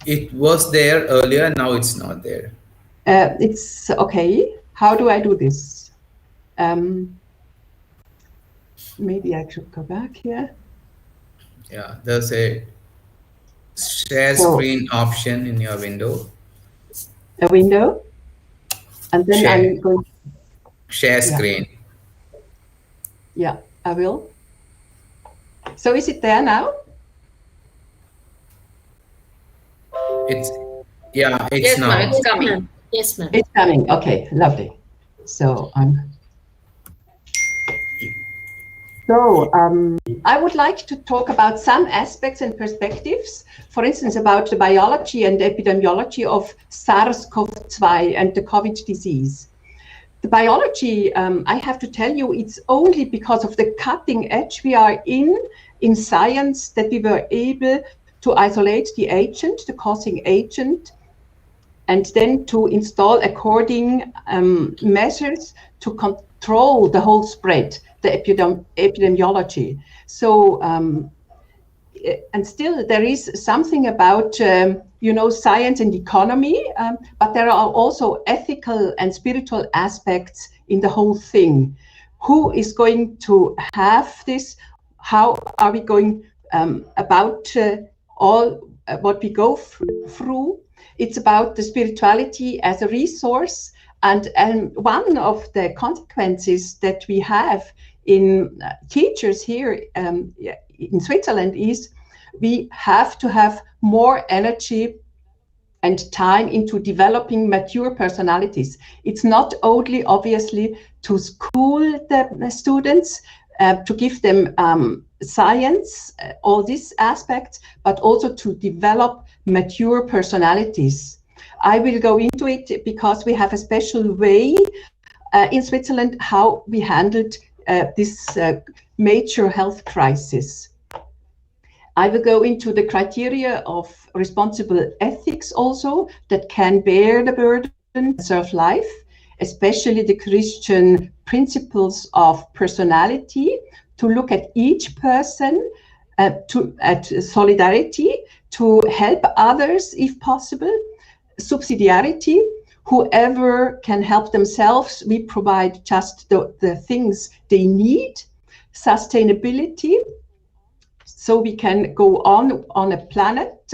It was there earlier, now it's not there. it's okay. How do I do this? Maybe I should go back here. Yeah, there's a share screen option in your window. A window? And then Share. I'm going to share screen. Yeah, I will. So is it there now? It's it's yes, now. ma'am, it's coming. Yes, ma'am. It's coming. Okay, lovely. So I would like to talk about some aspects and perspectives, for instance, about the biology and epidemiology of SARS-CoV-2 and the COVID disease. The biology, I have to tell you, it's only because of the cutting edge we are in science that we were able to isolate the agent, the causing agent, and then to install according measures to control the whole spread, the epidemiology. So, and still there is something about, science and economy, but there are also ethical and spiritual aspects in the whole thing. Who is going to have this? How are we going about all what we go through? It's about the spirituality as a resource. And one of the consequences that we have in teachers here in Switzerland is we have to have more energy and time into developing mature personalities. It's not only obviously to school the students, to give them science, all these aspects, but also to develop mature personalities. I will go into it because we have a special way in Switzerland how we handled this major health crisis. I will go into the criteria of responsible ethics also that can bear the burden and serve life, especially the Christian principles of personality, to look at each person, at solidarity, to help others if possible, subsidiarity, whoever can help themselves, we provide just the things they need, sustainability, so we can go on a planet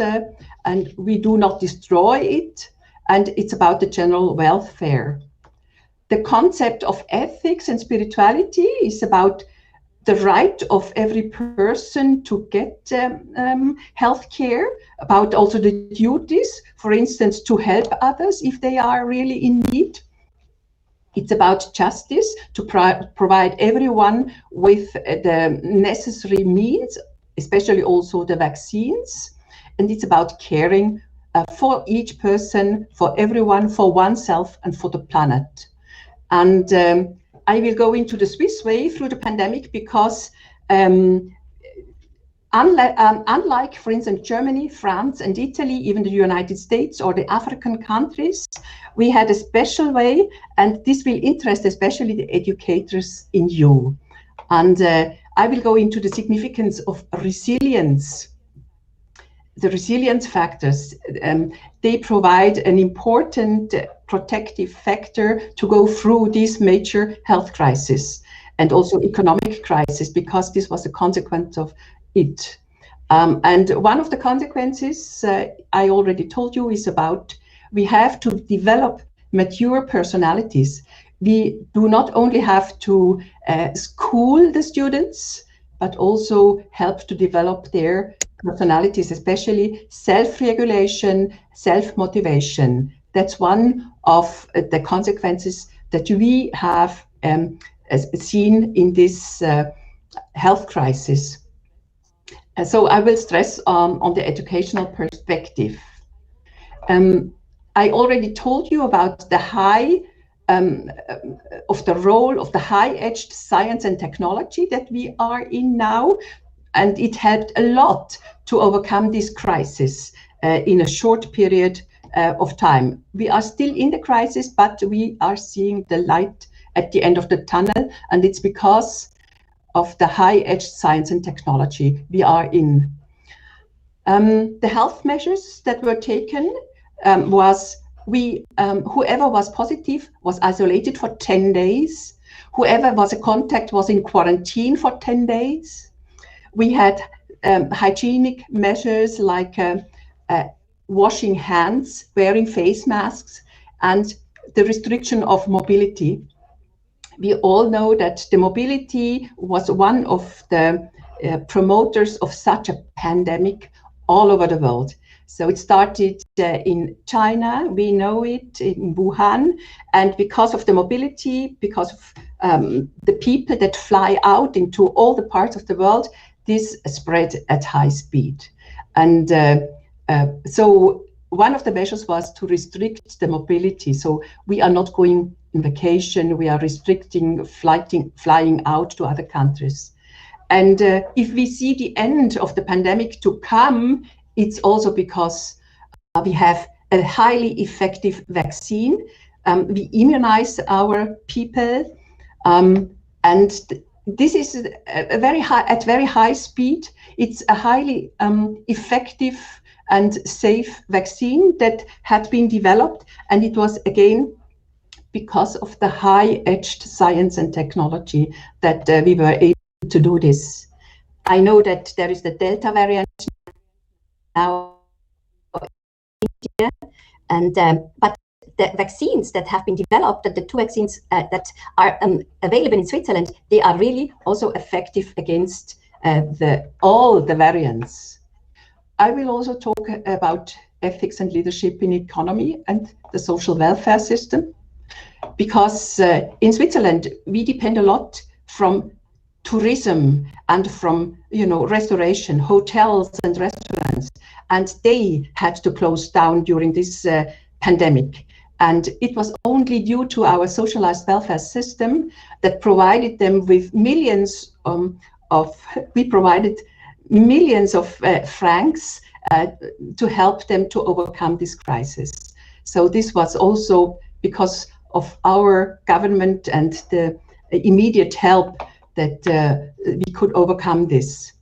and we do not destroy it, and it's about the general welfare. The concept of ethics and spirituality is about the right of every person to get health care, about also the duties, for instance, to help others if they are really in need. It's about justice, to provide everyone with the necessary means, especially also the vaccines. And it's about caring for each person, for everyone, for oneself, and for the planet. And I will go into the Swiss way through the pandemic because unlike, for instance, Germany, France, and Italy, even the United States or the African countries, we had a special way, and this will interest especially the educators in you. And I will go into the significance of resilience. The resilience factors, they provide an important protective factor to go through this major health crisis and also economic crisis, because this was a consequence of it. And one of the consequences I already told you is about we have to develop mature personalities. We do not only have to school the students, but also help to develop their personalities, especially self-regulation, self-motivation. That's one of the consequences that we have seen in this health crisis. So I will stress on the educational perspective. I already told you about the of the role of the high-edged science and technology that we are in now, and it helped a lot to overcome this crisis in a short period of time. We are still in the crisis, but we are seeing the light at the end of the tunnel, and it's because of the high-edge science and technology we are in. The health measures that were taken was whoever was positive was isolated for 10 days. Whoever was a contact was in quarantine for 10 days. We had hygienic measures like washing hands, wearing face masks, and the restriction of mobility. We all know that the mobility was one of the promoters of such a pandemic all over the world. So it started in China, we know it, in Wuhan, and because of the mobility, because of the people that fly out into all the parts of the world, this spread at high speed. And so one of the measures was to restrict the mobility. So we are not going on vacation, we are restricting flying out to other countries. And if we see the end of the pandemic to come, it's also because we have a highly effective vaccine. We immunize our people, and this is a very high speed. It's a highly effective and safe vaccine that had been developed, and it was again because of the high-edged science and technology that we were able to do this. I know that there is the Delta variant now in India, and but the vaccines that have been developed, the two vaccines that are available in Switzerland, they are really also effective against all the variants. I will also talk about ethics and leadership in economy and the social welfare system, because in Switzerland we depend a lot from tourism and from restoration, hotels and restaurants, and they had to close down during this pandemic. And it was only due to our socialized welfare system that provided them with millions we provided millions of francs to help them to overcome this crisis. So this was also because of our government and the immediate help that we could overcome this.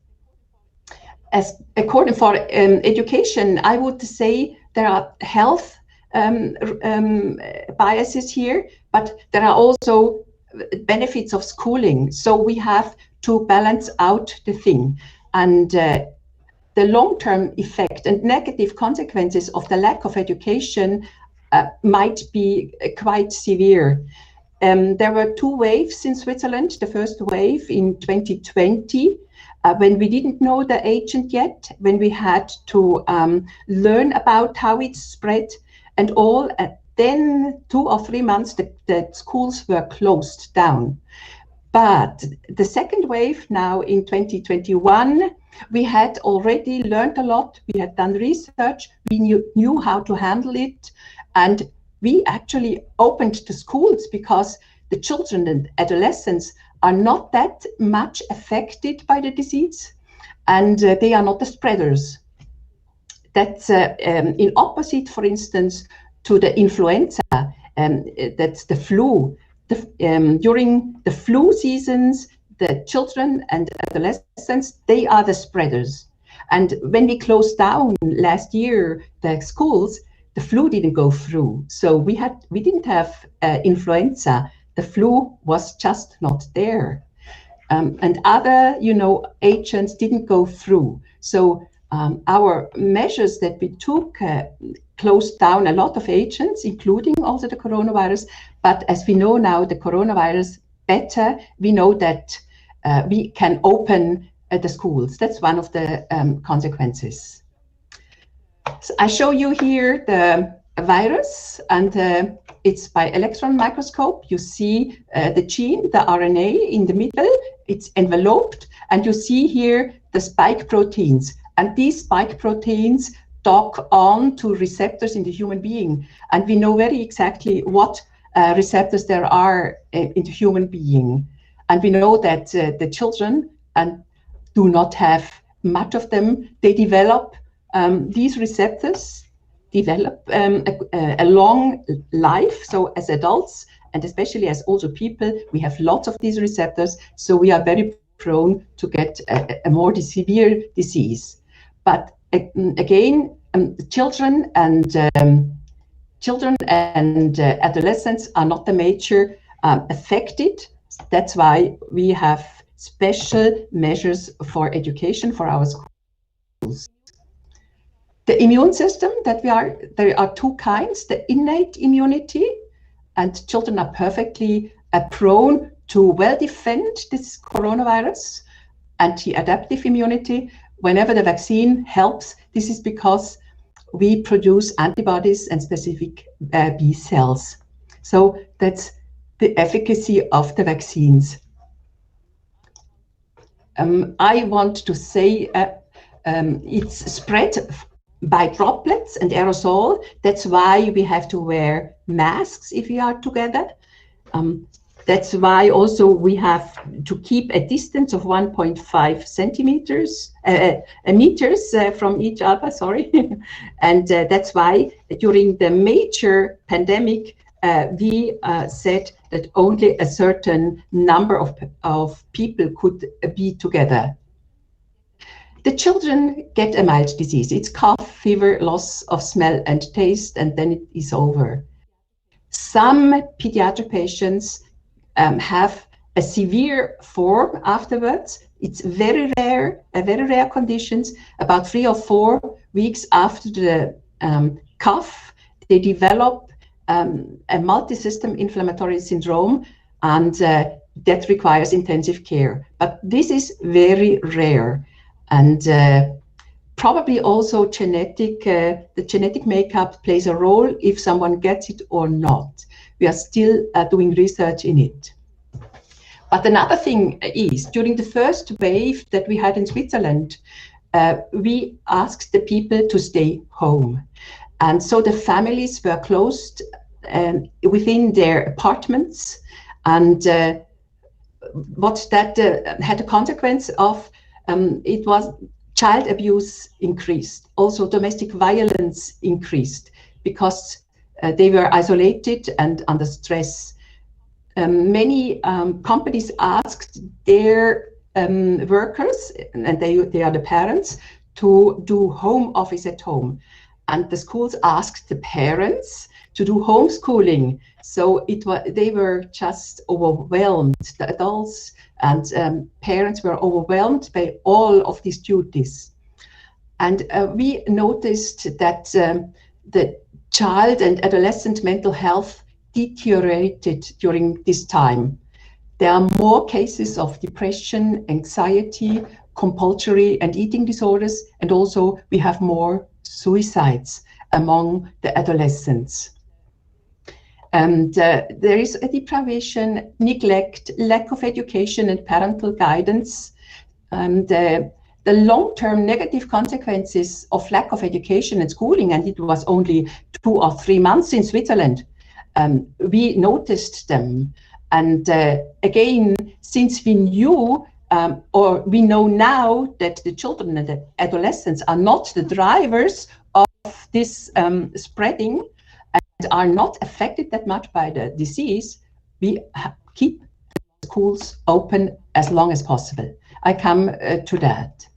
As according for education, I would say there are health biases here, but there are also benefits of schooling. So we have to balance out the thing. And the long-term effect and negative consequences of the lack of education might be quite severe. There were two waves in Switzerland. The first wave in 2020, when we didn't know the agent yet, when we had to learn about how it spread and all. Then 2 or 3 months, the schools were closed down. But the second wave now in 2021, we had already learned a lot. We had done research. We knew how to handle it. And we actually opened the schools because the children and adolescents are not that much affected by the disease, and they are not the spreaders. That's in opposite, for instance, to the influenza, that's the flu. During the flu seasons, the children and adolescents, they are the spreaders. And when we closed down last year the schools, the flu didn't go through. So we didn't have influenza. The flu was just not there. And other, agents didn't go through. So our measures that we took closed down a lot of agents, including also the coronavirus. But as we know now, the coronavirus better, we know that we can open the schools. That's one of the consequences. So I show you here the virus, and it's by electron microscope. You see the gene, the RNA in the middle, it's enveloped, and you see here the spike proteins. And these spike proteins dock on to receptors in the human being. And we know very exactly what receptors there are in the human being. And we know that the children do not have much of them. They develop these receptors develop a long life. So as adults, and especially as older people, we have lots of these receptors, so we are very prone to get a more severe disease. But again, children and adolescents are not the major affected. That's why we have special measures for education for our schools. The immune system there are two kinds: the innate immunity, and children are perfectly prone to well defend this coronavirus, anti-adaptive immunity. Whenever the vaccine helps, this is because we produce antibodies and specific B cells. So that's the efficacy of the vaccines. I want to say it's spread by droplets and aerosol. That's why we have to wear masks if we are together. That's why also we have to keep a distance of 1.5 centimeters, meters from each other, sorry. And that's why during the major pandemic, we said that only a certain number of people could be together. The children get a mild disease. It's cough, fever, loss of smell and taste, and then it is over. Some pediatric patients have a severe form afterwards. It's very rare, a very rare conditions. About 3 or 4 weeks after the cough, they develop a multi-system inflammatory syndrome, and that requires intensive care. But this is very rare, and probably also the genetic makeup plays a role if someone gets it or not. We are still doing research in it. But another thing is, during the first wave that we had in Switzerland, we asked the people to stay home. And so the families were closed within their apartments. And what that had a consequence of, it was child abuse increased. Also domestic violence increased because they were isolated and under stress. Many companies asked their workers, and they are the parents, to do home office at home. And the schools asked the parents to do homeschooling. So they were just overwhelmed. The adults and parents were overwhelmed by all of these duties. And we noticed that the child and adolescent mental health deteriorated during this time. There are more cases of depression, anxiety, compulsory and eating disorders, and also we have more suicides among the adolescents. And there is a deprivation, neglect, lack of education and parental guidance. And the long-term negative consequences of lack of education and schooling, and it was only 2 or 3 months in Switzerland, we noticed them. And again, since we knew or we know now that the children and the adolescents are not the drivers of this spreading and are not affected that much by the disease, we keep schools open as long as possible. I come to that.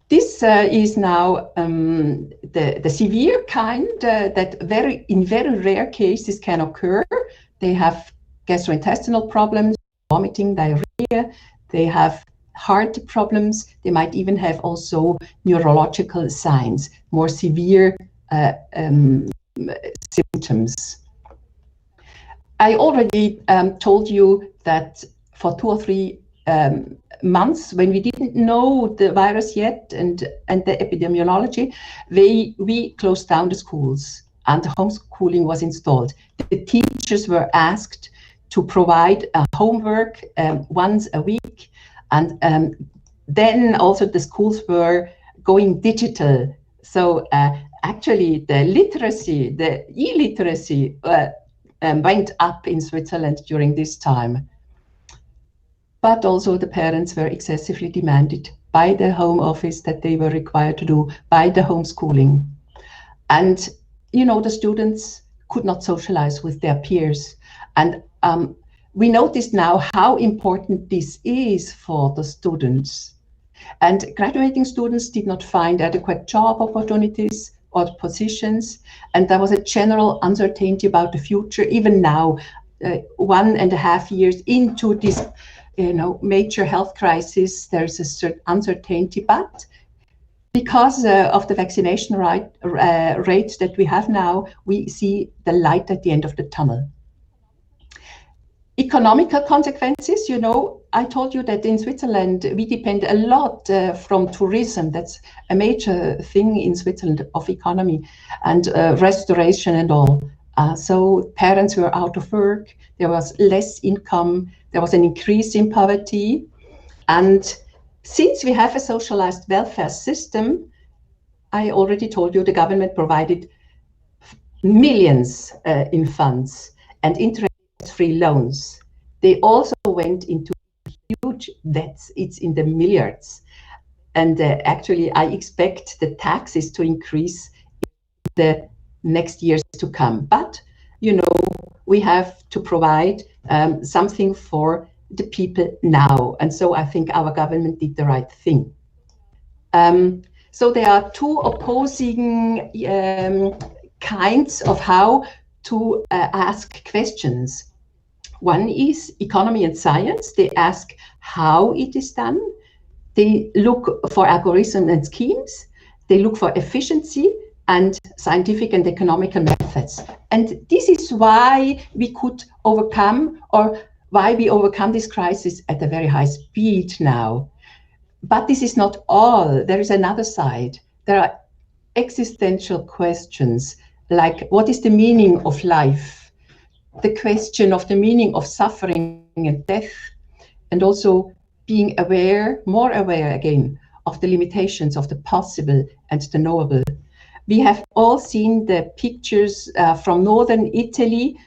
This is now the severe kind that in very rare cases can occur. They have gastrointestinal problems, vomiting, diarrhea. They have heart problems. They might even have also neurological signs, more severe symptoms. I already told you that for 2 or 3 months, when we didn't know the virus yet and the epidemiology, we closed down the schools and homeschooling was installed. The teachers were asked to provide homework once a week, and then also the schools were going digital. So actually the literacy, the illiteracy went up in Switzerland during this time. But also the parents were excessively demanded by the home office that they were required to do, by the homeschooling. And, you know, the students could not socialize with their peers. And we notice now how important this is for the students. And graduating students did not find adequate job opportunities or positions. And there was a general uncertainty about the future. Even now, 1.5 years into this, you know, major health crisis, there's a certain uncertainty. But because of the vaccination rate that we have now, we see the light at the end of the tunnel. Economical consequences, you know, I told you that in Switzerland, we depend a lot from tourism. That's a major thing in Switzerland of economy and restoration and all. So parents were out of work, there was less income, there was an increase in poverty. And since we have a socialized welfare system, I already told you the government provided millions in funds and interest-free loans. They also went into huge debts. It's in the milliards. And actually, I expect the taxes to increase in the next years to come. But, you know, we have to provide something for the people now. And so I think our government did the right thing. So there are two opposing kinds of how to ask questions. One is economy and science. They ask how it is done. They look for algorithms and schemes. They look for efficiency and scientific and economical methods. And this is why we could overcome, or why we overcome this crisis at a very high speed now. But this is not all. There is another side. There are existential questions like, what is the meaning of life? The question of the meaning of suffering and death, and also being aware, more aware again, of the limitations of the possible and the knowable. We have all seen the pictures from northern Italy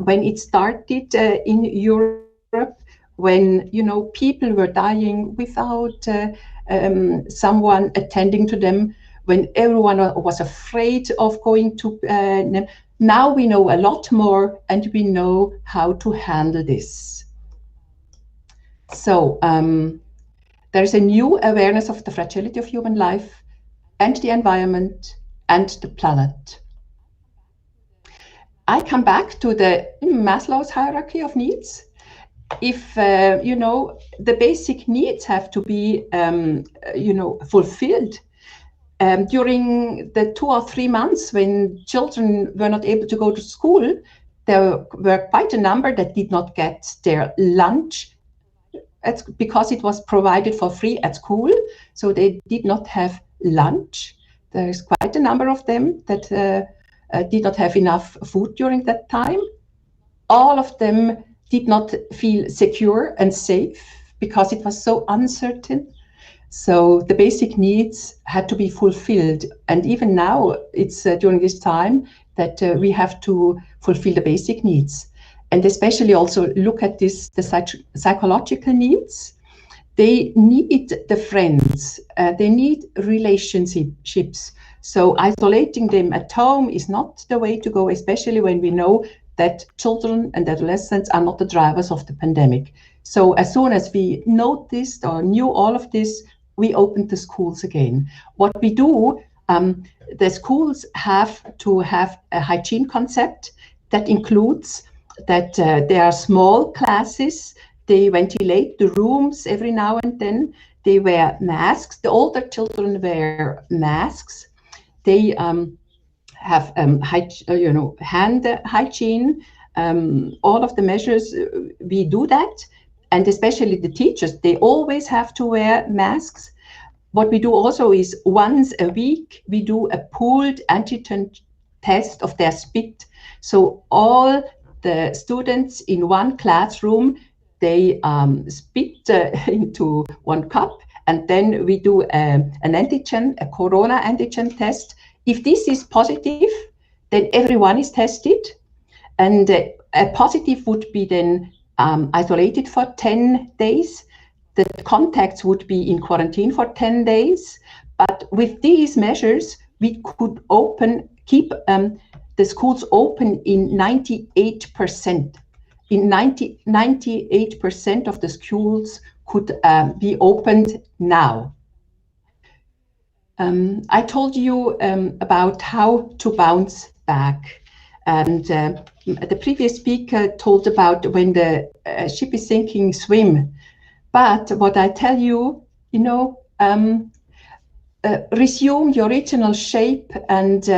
when it started in Europe, when, you know, people were dying without someone attending to them, when everyone was afraid of going to now we know a lot more, and we know how to handle this. So there's a new awareness of the fragility of human life and the environment and the planet. I come back to the Maslow's hierarchy of needs. If, you know, the basic needs have to be, you know, fulfilled. During the 2 or 3 months when children were not able to go to school, there were quite a number that did not get their lunch because it was provided for free at school. So they did not have lunch. There is quite a number of them that did not have enough food during that time. All of them did not feel secure and safe because it was so uncertain. So the basic needs had to be fulfilled. And even now, it's during this time that we have to fulfill the basic needs. And especially also look at this, the psychological needs. They need the friends, they need relationships. So isolating them at home is not the way to go, especially when we know that children and adolescents are not the drivers of the pandemic. So as soon as we noticed or knew all of this, we opened the schools again. What we do, the schools have to have a hygiene concept that includes that there are small classes, they ventilate the rooms every now and then, they wear masks, the older children wear masks, they have you know, hand hygiene, all of the measures, we do that. And especially the teachers, they always have to wear masks. What we do also is once a week, we do a pooled antigen test of their spit. So all the students in one classroom, they spit into one cup, and then we do an antigen, a corona antigen test. If this is positive, then everyone is tested. And a positive would be then isolated for 10 days. The contacts would be in quarantine for 10 days. But with these measures, we could keep the schools open in 98%. In 98% of the schools could be opened now. I told you about how to bounce back, and the previous speaker told about when the ship is sinking, swim. But what I tell you, resume your original shape, and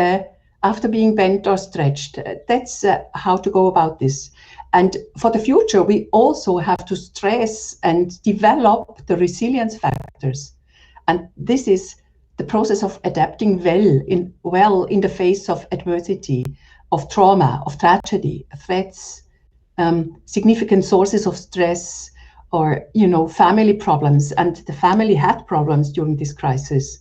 after being bent or stretched, that's how to go about this. And for the future, we also have to stress and develop the resilience factors. And this is the process of adapting well in the face of adversity, of trauma, of tragedy, threats, significant sources of stress, or family problems. And the family had problems during this crisis.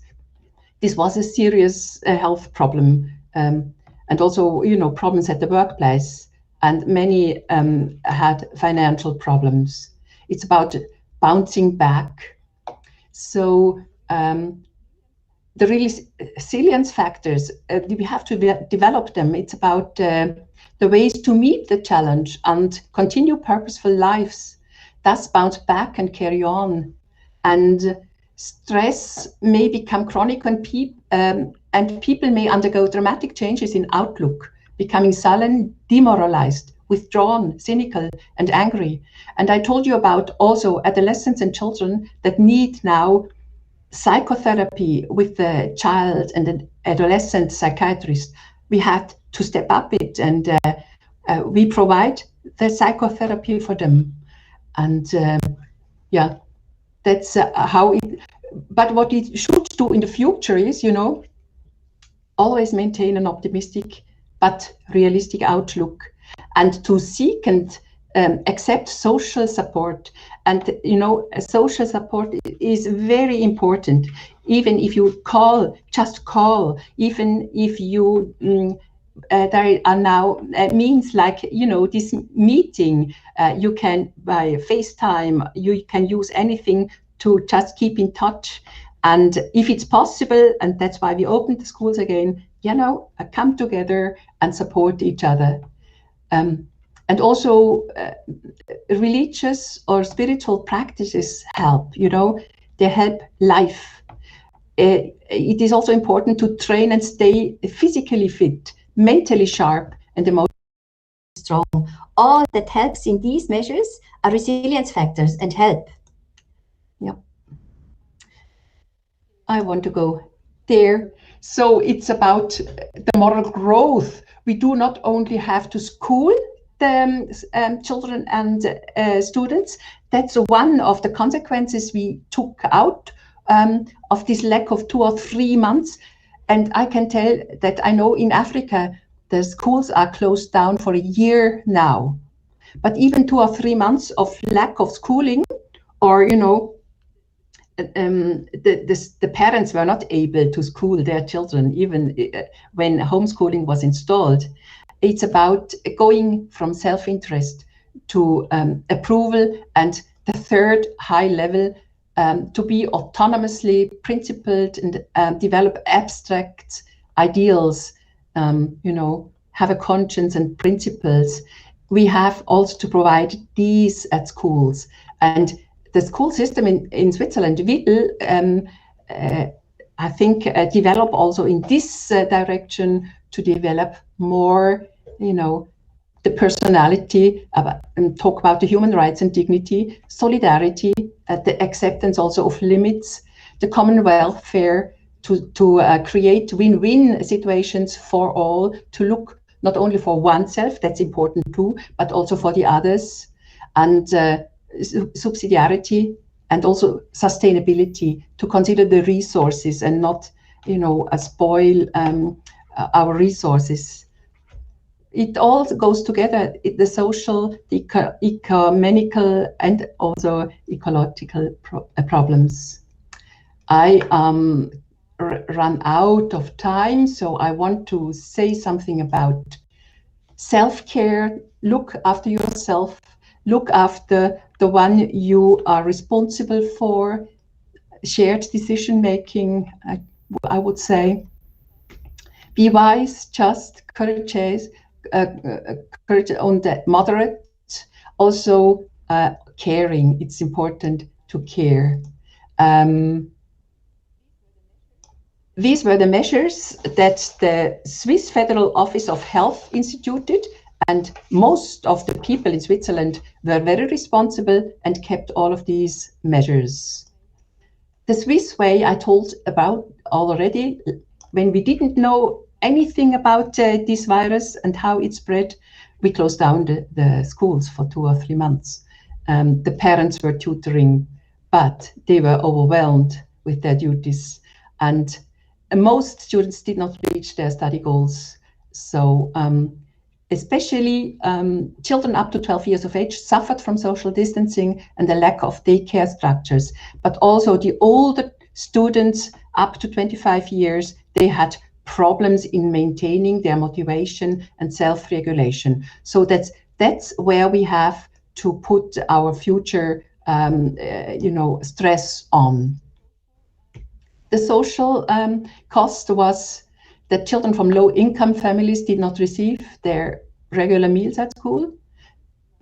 This was a serious health problem, and also problems at the workplace. And many had financial problems. It's about bouncing back. So the resilience factors, we have to develop them. It's about the ways to meet the challenge and continue purposeful lives, thus bounce back and carry on. And stress may become chronic and people may undergo dramatic changes in outlook, becoming sullen, demoralized, withdrawn, cynical, and angry. And I told you about also adolescents and children that need now psychotherapy with the child and an adolescent psychiatrist. We had to step up it, and we provide the psychotherapy for them. And that's how it. But what it should do in the future is, always maintain an optimistic but realistic outlook, and to seek and accept social support. And social support is very important. Even if you just call, even if you there are now means like this meeting, you can by FaceTime, you can use anything to just keep in touch. And if it's possible, and that's why we opened the schools again, come together and support each other. And also religious or spiritual practices help, they help life. It is also important to train and stay physically fit, mentally sharp, and emotionally strong. All that helps in these measures are resilience factors and help. Yeah. I want to go there. So it's about the moral growth. We do not only have to school the children and students. That's one of the consequences we took out of this lack of 2 or 3 months. And I can tell that I know in Africa, the schools are closed down for a year now. But even 2 or 3 months of lack of schooling, or, the parents were not able to school their children, even when homeschooling was installed. It's about going from self-interest to approval, and the third high level, to be autonomously principled and develop abstract ideals, have a conscience and principles. We have also to provide these at schools. And the school system in Switzerland will, I think, develop also in this direction, to develop more, the personality, and talk about the human rights and dignity, solidarity, the acceptance also of limits, the common welfare, to create win-win situations for all, to look not only for oneself, that's important too, but also for the others, and subsidiarity, and also sustainability, to consider the resources and not, spoil our resources. It all goes together, the social, the ecumenical, and also ecological problems. I run out of time, so I want to say something about self-care. Look after yourself, look after the one you are responsible for, shared decision-making, I would say. Be wise, just, courageous, on the moderate, also caring. It's important to care. These were the measures that the Swiss Federal Office of Health instituted, and most of the people in Switzerland were very responsible and kept all of these measures. The Swiss way I told about already. When we didn't know anything about this virus and how it spread, we closed down the schools for 2 or 3 months. The parents were tutoring, but they were overwhelmed with their duties, and most students did not reach their study goals. So especially children up to 12 years of age suffered from social distancing and the lack of daycare structures, but also the older students up to 25 years, they had problems in maintaining their motivation and self-regulation. So that's where we have to put our future stress on. The social cost was that children from low-income families did not receive their regular meals at school.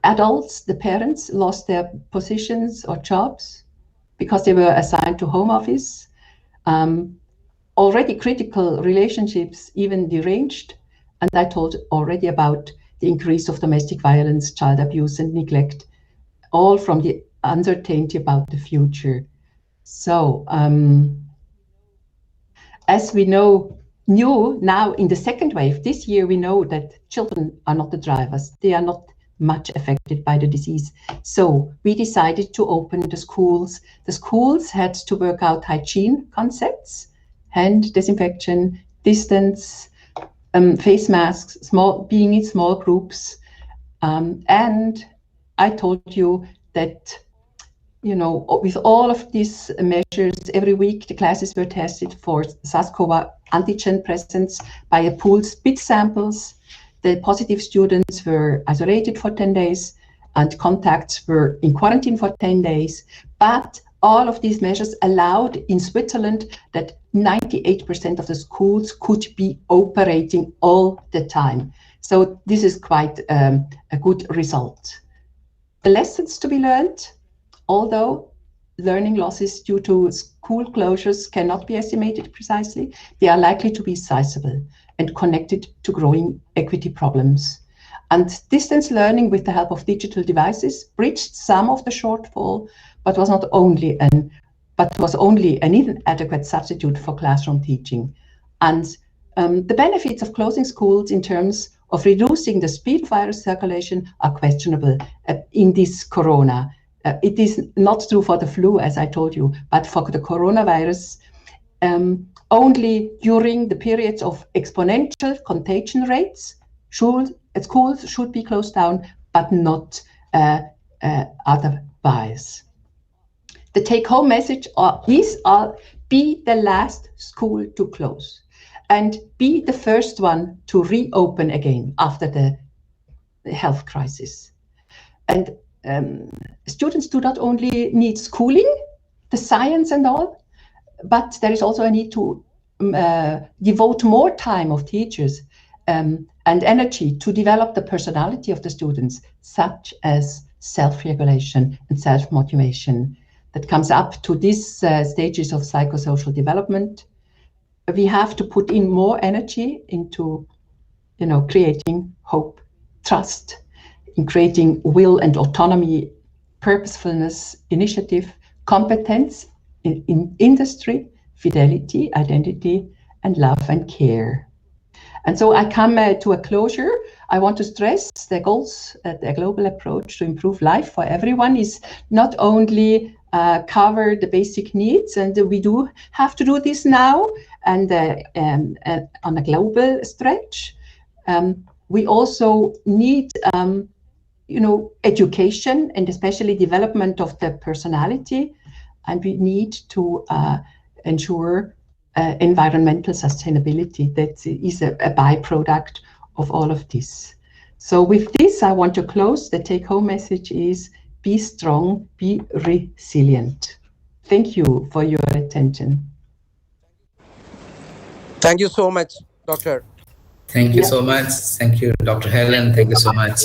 Adults, the parents, lost their positions or jobs because they were assigned to home office. Already critical relationships even deranged. And I told already about the increase of domestic violence, child abuse, and neglect, all from the uncertainty about the future. So, as we knew now in the second wave, this year we know that children are not the drivers. They are not much affected by the disease. So we decided to open the schools. The schools had to work out hygiene concepts, hand disinfection, distance, face masks, being in small groups. And I told you that, with all of these measures, every week the classes were tested for SARS-CoV antigen presence by a pooled spit samples. The positive students were isolated for 10 days and contacts were in quarantine for 10 days. But all of these measures allowed in Switzerland that 98% of the schools could be operating all the time. So this is quite a good result. The lessons to be learned, although learning losses due to school closures cannot be estimated precisely, they are likely to be sizable and connected to growing equity problems. And distance learning with the help of digital devices bridged some of the shortfall, but was only an inadequate substitute for classroom teaching. And the benefits of closing schools in terms of reducing the speed of virus circulation are questionable in this corona. It is not true for the flu, as I told you, but for the coronavirus, only during the periods of exponential contagion rates, schools should be closed down, but not otherwise. The take-home message is be the last school to close and be the first one to reopen again after the health crisis. And students do not only need schooling, the science and all, but there is also a need to devote more time of teachers and energy to develop the personality of the students, such as self-regulation and self-motivation that comes up to these stages of psychosocial development. We have to put in more energy into, creating hope, trust, in creating will and autonomy, purposefulness, initiative, competence in industry, fidelity, identity, and love and care. And so I come to a closure. I want to stress the goals, the global approach to improve life for everyone is not only cover the basic needs, and we do have to do this now, and on a global stretch. We also need education and especially development of the personality, and we need to ensure environmental sustainability. That is a byproduct of all of this. So with this, I want to close. The take-home message is be strong, be resilient. Thank you for your attention. Thank you so much, Doctor. Thank you so much. Thank you, Dr. Helen. Thank you so much.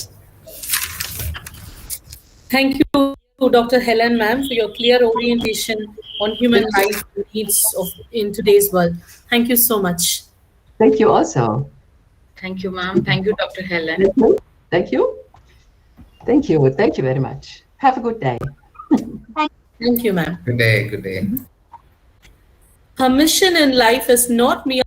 Thank you, Dr. Helen, ma'am, for your clear orientation on human rights needs in today's world. Thank you so much. Thank you also. Thank you, ma'am. Thank you, Dr. Helen. Thank you. Thank you. Thank you very much. Have a good day. Thank you, ma'am. Good day. Good day. Her mission in life is not merely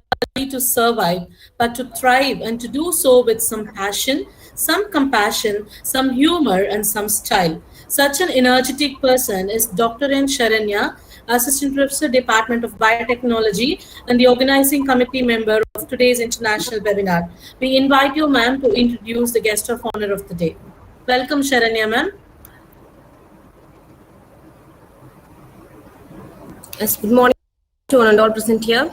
to survive, but to thrive, and to do so with some passion, some compassion, some humor, and some style. Such an energetic person is Dr. N. Sharanya, Assistant Professor, Department of Biotechnology, and the organizing committee member of today's international webinar. We invite you, ma'am, to introduce the guest of honor of the day. Welcome, Sharanya, ma'am. Yes, good morning to one and all present here.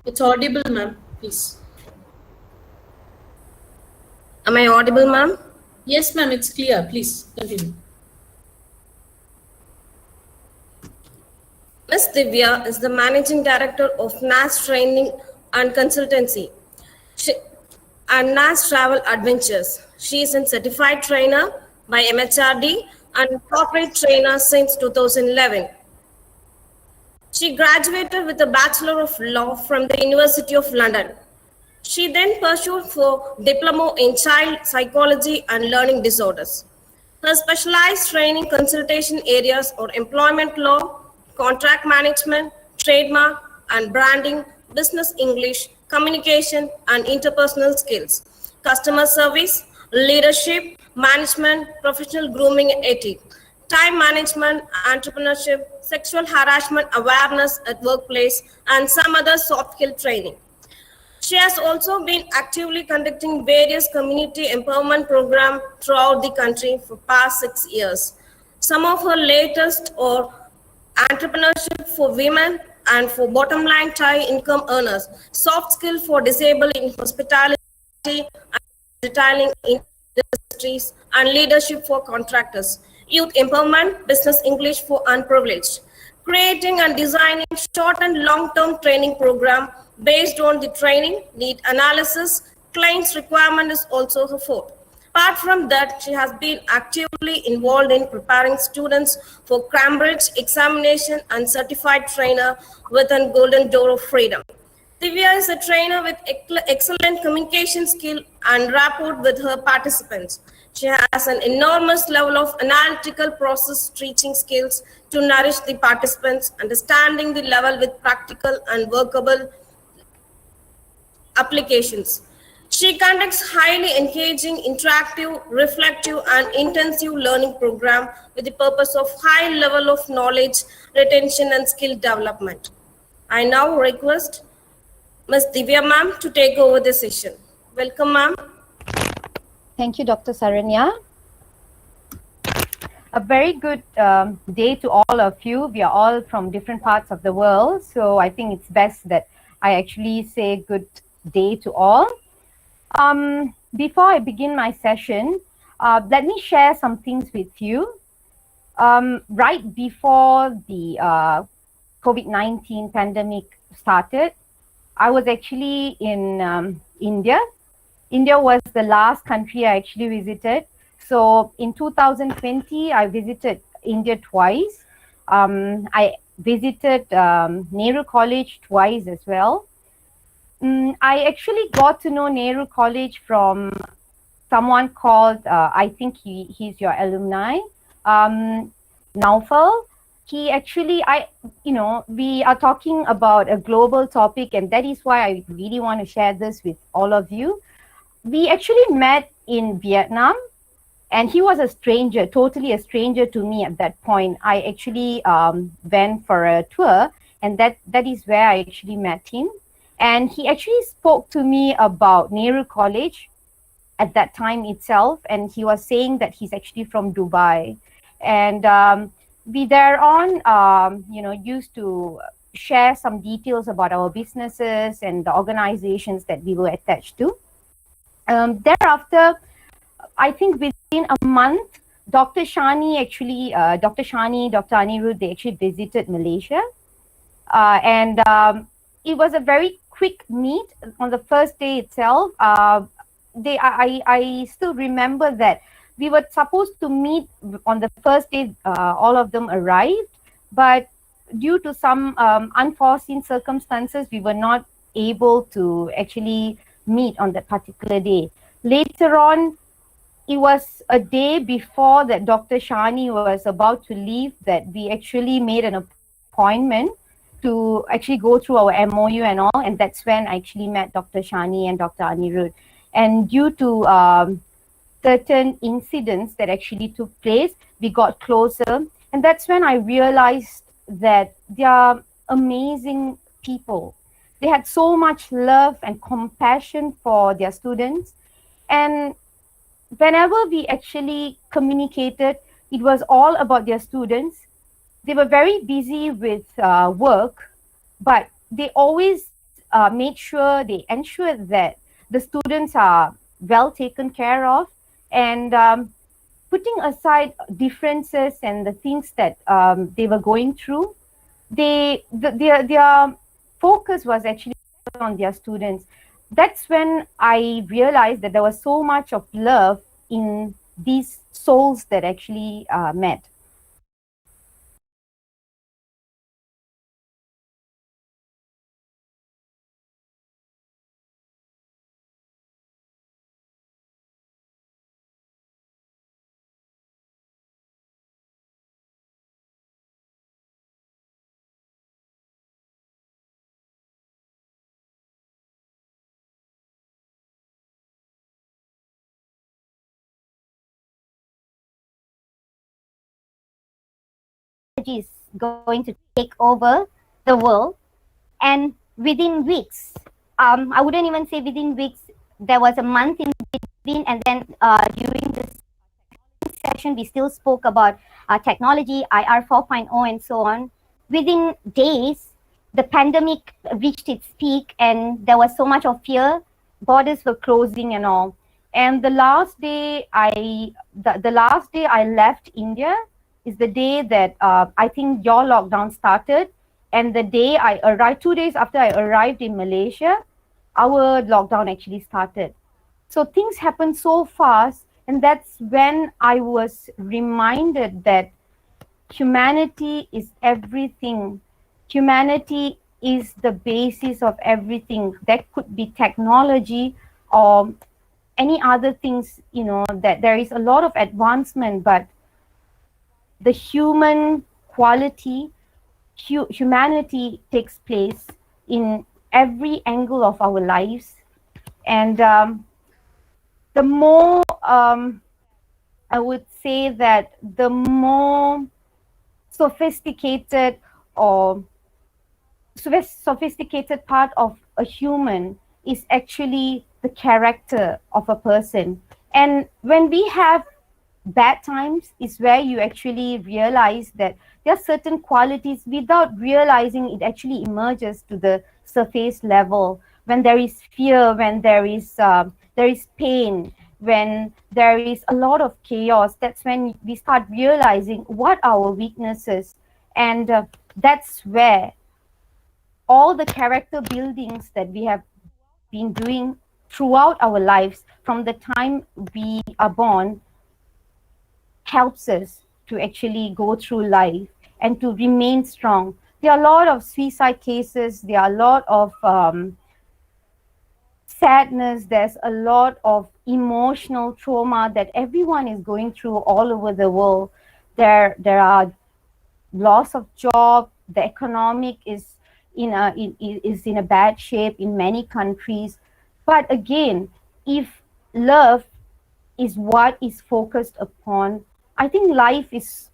It's audible, ma'am, please. Am I audible, ma'am? Yes, ma'am, it's clear. Please continue. Ms. Divya is the Managing Director of NAS Training and Consultancy and NAS Travel Adventures. She is a certified trainer by MHRD and corporate trainer since 2011. She graduated with a Bachelor of Law from the University of London. She then pursued for Diploma in Child Psychology and Learning Disorders. Her specialized training consultation areas are employment law, contract management, trademark and branding, business English, communication and interpersonal skills, customer service, leadership, management, professional grooming and ethics, time management, entrepreneurship, sexual harassment awareness at workplace, and some other soft skill training. She has also been actively conducting various community empowerment programs throughout the country for past 6 years. Some of her latest are entrepreneurship for women and for bottom line Thai income earners, soft skill for disabled in hospitality and retailing industries, and leadership for contractors, youth empowerment, business English for unprivileged, creating and designing short and long-term training program based on the training need analysis. Clients' requirement is also her forte. Apart from that, she has been actively involved in preparing students for Cambridge examination and certified trainer with a golden door of freedom. Divya is a trainer with excellent communication skill and rapport with her participants. She has an enormous level of analytical process teaching skills to nourish the participants, understanding the level with practical and workable applications. She conducts highly engaging, interactive, reflective, and intensive learning program with the purpose of high level of knowledge, retention, and skill development. I now request Ms. Divya ma'am to take over the session. Welcome, ma'am. Thank you, Dr. Sharanya. A very good day to all of you. We are all from different parts of the world, so I think it's best that I actually say good day to all. Before I begin my session, let me share some things with you. Right before the COVID-19 pandemic started, I was actually in India. India was the last country I actually visited. So in 2020, I visited India twice. I visited Nehru College twice as well. I actually got to know Nehru College from someone called, I think he's your alumni, Naufal. He actually, we are talking about a global topic, and that is why I really want to share this with all of you. We actually met in Vietnam, and he was a stranger, totally a stranger to me at that point. I actually went for a tour, and that is where I actually met him. And he actually spoke to me about Nehru College at that time itself, and he was saying that he's actually from Dubai. And we thereon, used to share some details about our businesses and the organizations that we were attached to. Thereafter, I think within a month, Dr. Shani, Dr. Anirudh, they actually visited Malaysia. it was a very quick meet on the first day itself. I still remember that we were supposed to meet on the first day. All of them arrived, but due to some unforeseen circumstances, we were not able to actually meet on that particular day. Later on, it was a day before that Dr. Shani was about to leave that we actually made an appointment to actually go through our MOU and all, and that's when I actually met Dr. Shani and Dr. Anirudh. And due to certain incidents that actually took place, we got closer, and that's when I realized that they are amazing people. They had so much love and compassion for their students, and whenever we actually communicated, it was all about their students. They were very busy with work, but they always made sure, they ensured that the students are well taken care of, and putting aside differences and the things that they were going through, their focus was actually on their students. That's when I realized that there was so much of love in these souls that actually met. Is going to take over the world, and within weeks, I wouldn't even say within weeks, there was a month in between, and then during this session we still spoke about technology, IR 4.0 and so on. Within days, the pandemic reached its peak and there was so much of fear, borders were closing and all. And the last day I left India is the day that I think your lockdown started, and the day I arrived, 2 days after I arrived in Malaysia, our lockdown actually started. So things happened so fast, and that's when I was reminded that humanity is everything. Humanity is the basis of everything. That could be technology or any other things, you know, that there is a lot of advancement, but the human quality, humanity takes place in every angle of our lives. And the more, I would say that the more sophisticated or sophisticated part of a human is actually the character of a person. And when we have bad times is where you actually realize that there are certain qualities without realizing it actually emerges to the surface level. When there is fear, when there is pain, when there is a lot of chaos, that's when we start realizing what our weaknesses, and that's where all the character buildings that we have been doing throughout our lives from the time we are born helps us to actually go through life and to remain strong. There are a lot of suicide cases, there are a lot of sadness, there's a lot of emotional trauma that everyone is going through all over the world. There are loss of job, the economic is in a bad shape in many countries. But again, if love is what is focused upon, I think life is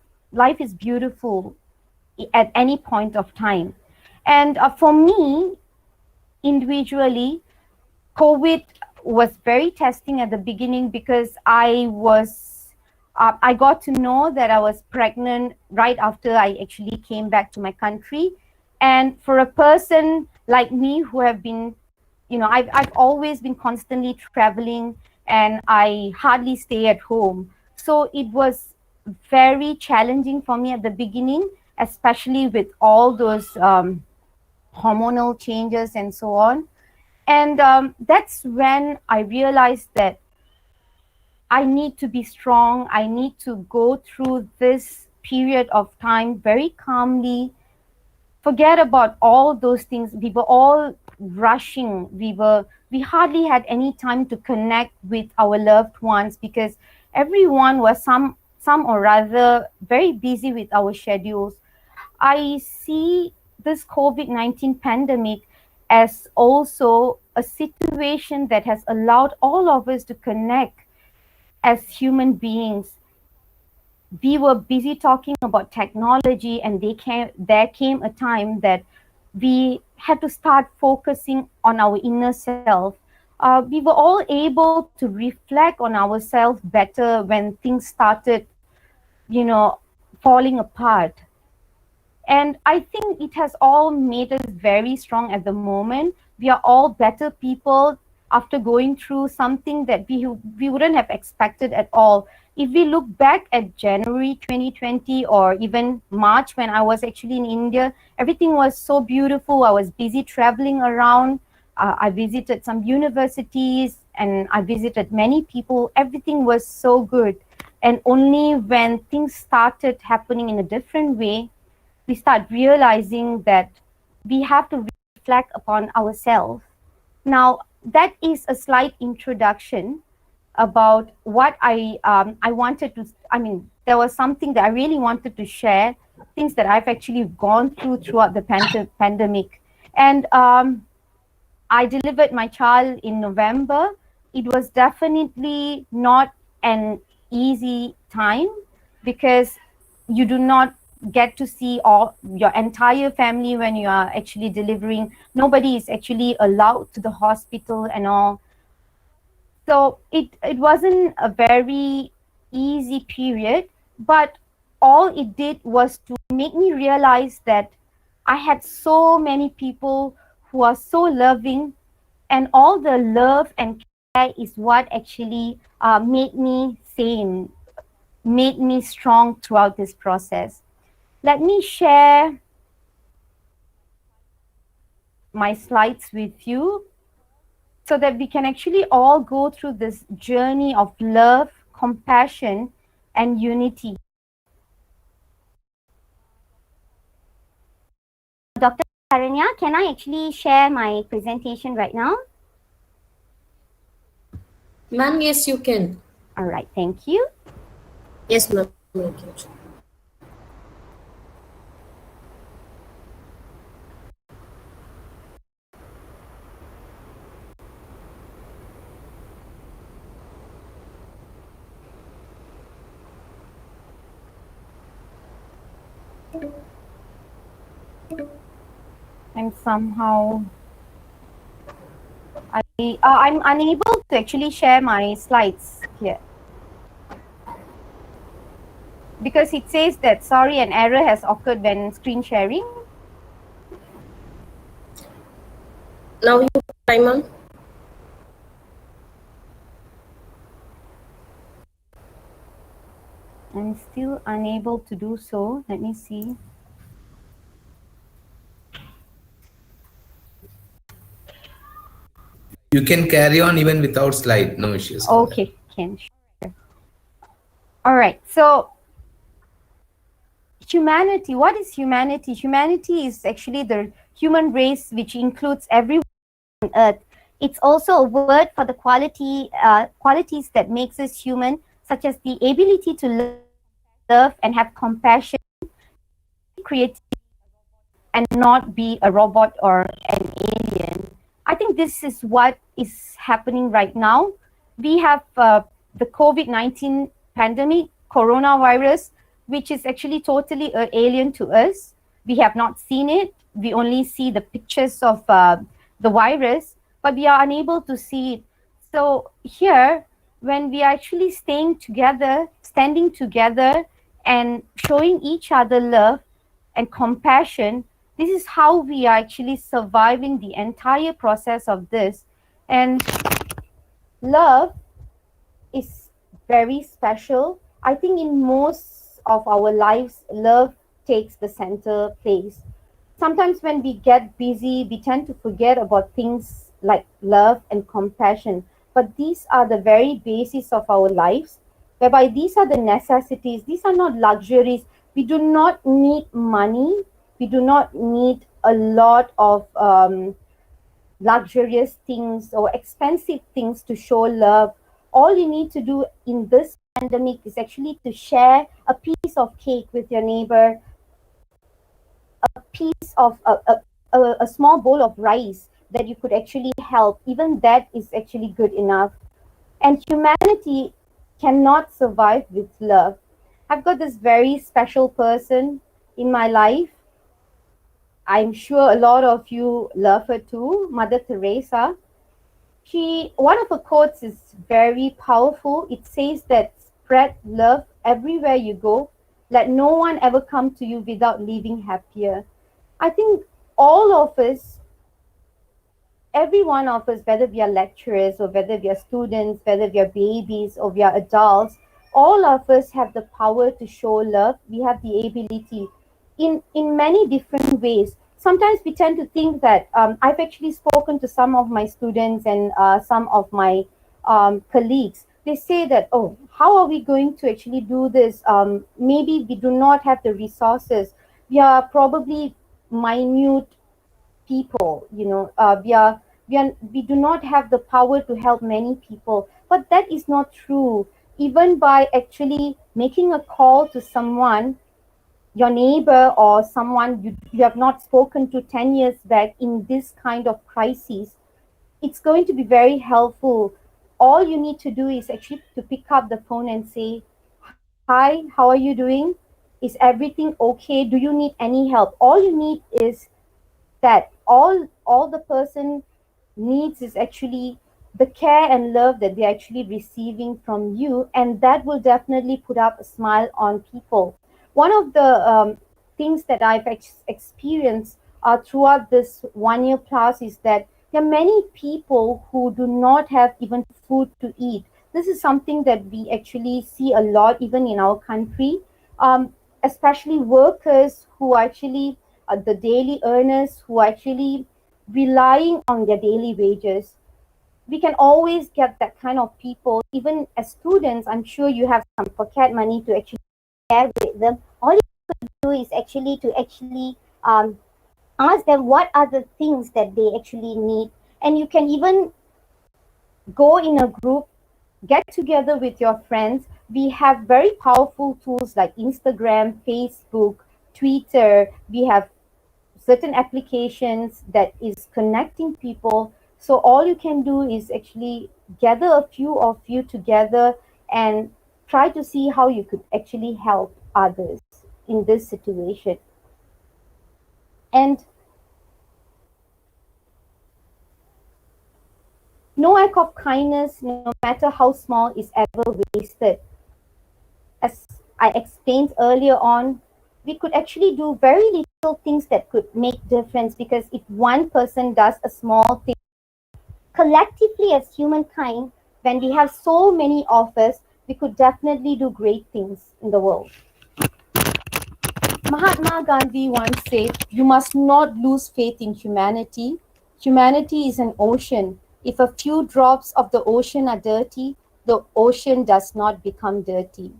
beautiful at any point of time. And for me, individually, COVID was very testing at the beginning because I got to know that I was pregnant right after I actually came back to my country. And for a person like me who have been, you know, I've always been constantly traveling and I hardly stay at home. So it was very challenging for me at the beginning, especially with all those hormonal changes and so on. And that's when I realized that I need to be strong. I need to go through this period of time very calmly, forget about all those things. We were all rushing. We hardly had any time to connect with our loved ones because everyone was some or rather very busy with our schedules. I see this COVID-19 pandemic as also a situation that has allowed all of us to connect as human beings. We were busy talking about technology, and there came a time that we had to start focusing on our inner self. We were all able to reflect on ourselves better when things started, falling apart. And I think it has all made us very strong at the moment. We are all better people after going through something that we wouldn't have expected at all. If we look back at January 2020 or even March when I was actually in India, everything was so beautiful. I was busy traveling around. I visited some universities and I visited many people. Everything was so good. And only when things started happening in a different way, we start realizing that we have to reflect upon ourselves. Now, that is a slight introduction about what I wanted to, there was something that I really wanted to share, things that I've actually gone throughout the pandemic. And I delivered my child in November. It was definitely not an easy time because you do not get to see all your entire family when you are actually delivering. Nobody is actually allowed to the hospital and all. So it wasn't a very easy period, but all it did was to make me realize that I had so many people who are so loving, and all the love and care is what actually made me sane, made me strong throughout this process. Let me share my slides with you so that we can actually all go through this journey of love, compassion, and unity. Dr. Karanya, can I actually share my presentation right now? Ma'am, yes, you can. All right, thank you. Yes, ma'am. And somehow I'm unable to actually share my slides here because it says that sorry, an error has occurred when screen sharing. Now you time on. I'm still unable to do so. Let me see. You can carry on even without slide, no issues. Okay, can share. All right, so humanity, what is humanity? Humanity is actually the human race which includes everyone on earth. It's also a word for the qualities that makes us human, such as the ability to love and have compassion, creativity, and not be a robot or an alien. I think this is what is happening right now. We have the COVID-19 pandemic, coronavirus, which is actually totally alien to us. We have not seen it. We only see the pictures of the virus, but we are unable to see it. So here, when we are actually staying together, standing together, and showing each other love and compassion, this is how we are actually surviving the entire process of this. And love is very special. I think in most of our lives, love takes the center place. sometimes when we get busy, we tend to forget about things like love and compassion. But these are the very basis of our lives, whereby these are the necessities. These are not luxuries. We do not need money. We do not need a lot of luxurious things or expensive things to show love. All you need to do in this pandemic is actually to share a piece of cake with your neighbor, a piece of a small bowl of rice that you could actually help. Even that is actually good enough. And humanity cannot survive with love. I've got this very special person in my life. I'm sure a lot of you love her too, Mother Teresa. One of her quotes is very powerful. It says that spread love everywhere you go. Let no one ever come to you without leaving happier. I think all of us, every one of us, whether we are lecturers or whether we are students, whether we are babies or we are adults, all of us have the power to show love. We have the ability in many different ways. Sometimes we tend to think that I've actually spoken to some of my students and some of my colleagues. They say that, oh, how are we going to actually do this? Maybe we do not have the resources. We are probably minute people, you know. We do not have the power to help many people. But that is not true. Even by actually making a call to someone, your neighbor or someone you have not spoken to 10 years back in this kind of crisis, it's going to be very helpful. All you need to do is actually to pick up the phone and say, hi, how are you doing? Is everything okay? Do you need any help? All you need is that all the person needs is actually the care and love that they're actually receiving from you, and that will definitely put up a smile on people. One of the things that I've experienced throughout this 1 year plus is that there are many people who do not have even food to eat. This is something that we actually see a lot even in our country, especially workers who are actually the daily earners who are actually relying on their daily wages. We can always get that kind of people. Even as students, I'm sure you have some pocket money to actually share with them. All you could do is actually to ask them what are the things that they actually need. And you can even go in a group, get together with your friends. We have very powerful tools like Instagram, Facebook, Twitter. We have certain applications that is connecting people. So all you can do is actually gather a few of you together and try to see how you could actually help others in this situation. And no act of kindness, no matter how small, is ever wasted. As I explained earlier on, we could actually do very little things that could make difference, because if one person does a small thing, collectively as humankind, when we have so many of us, we could definitely do great things in the world. Mahatma Gandhi once said, you must not lose faith in humanity. Humanity is an ocean. If a few drops of the ocean are dirty, the ocean does not become dirty.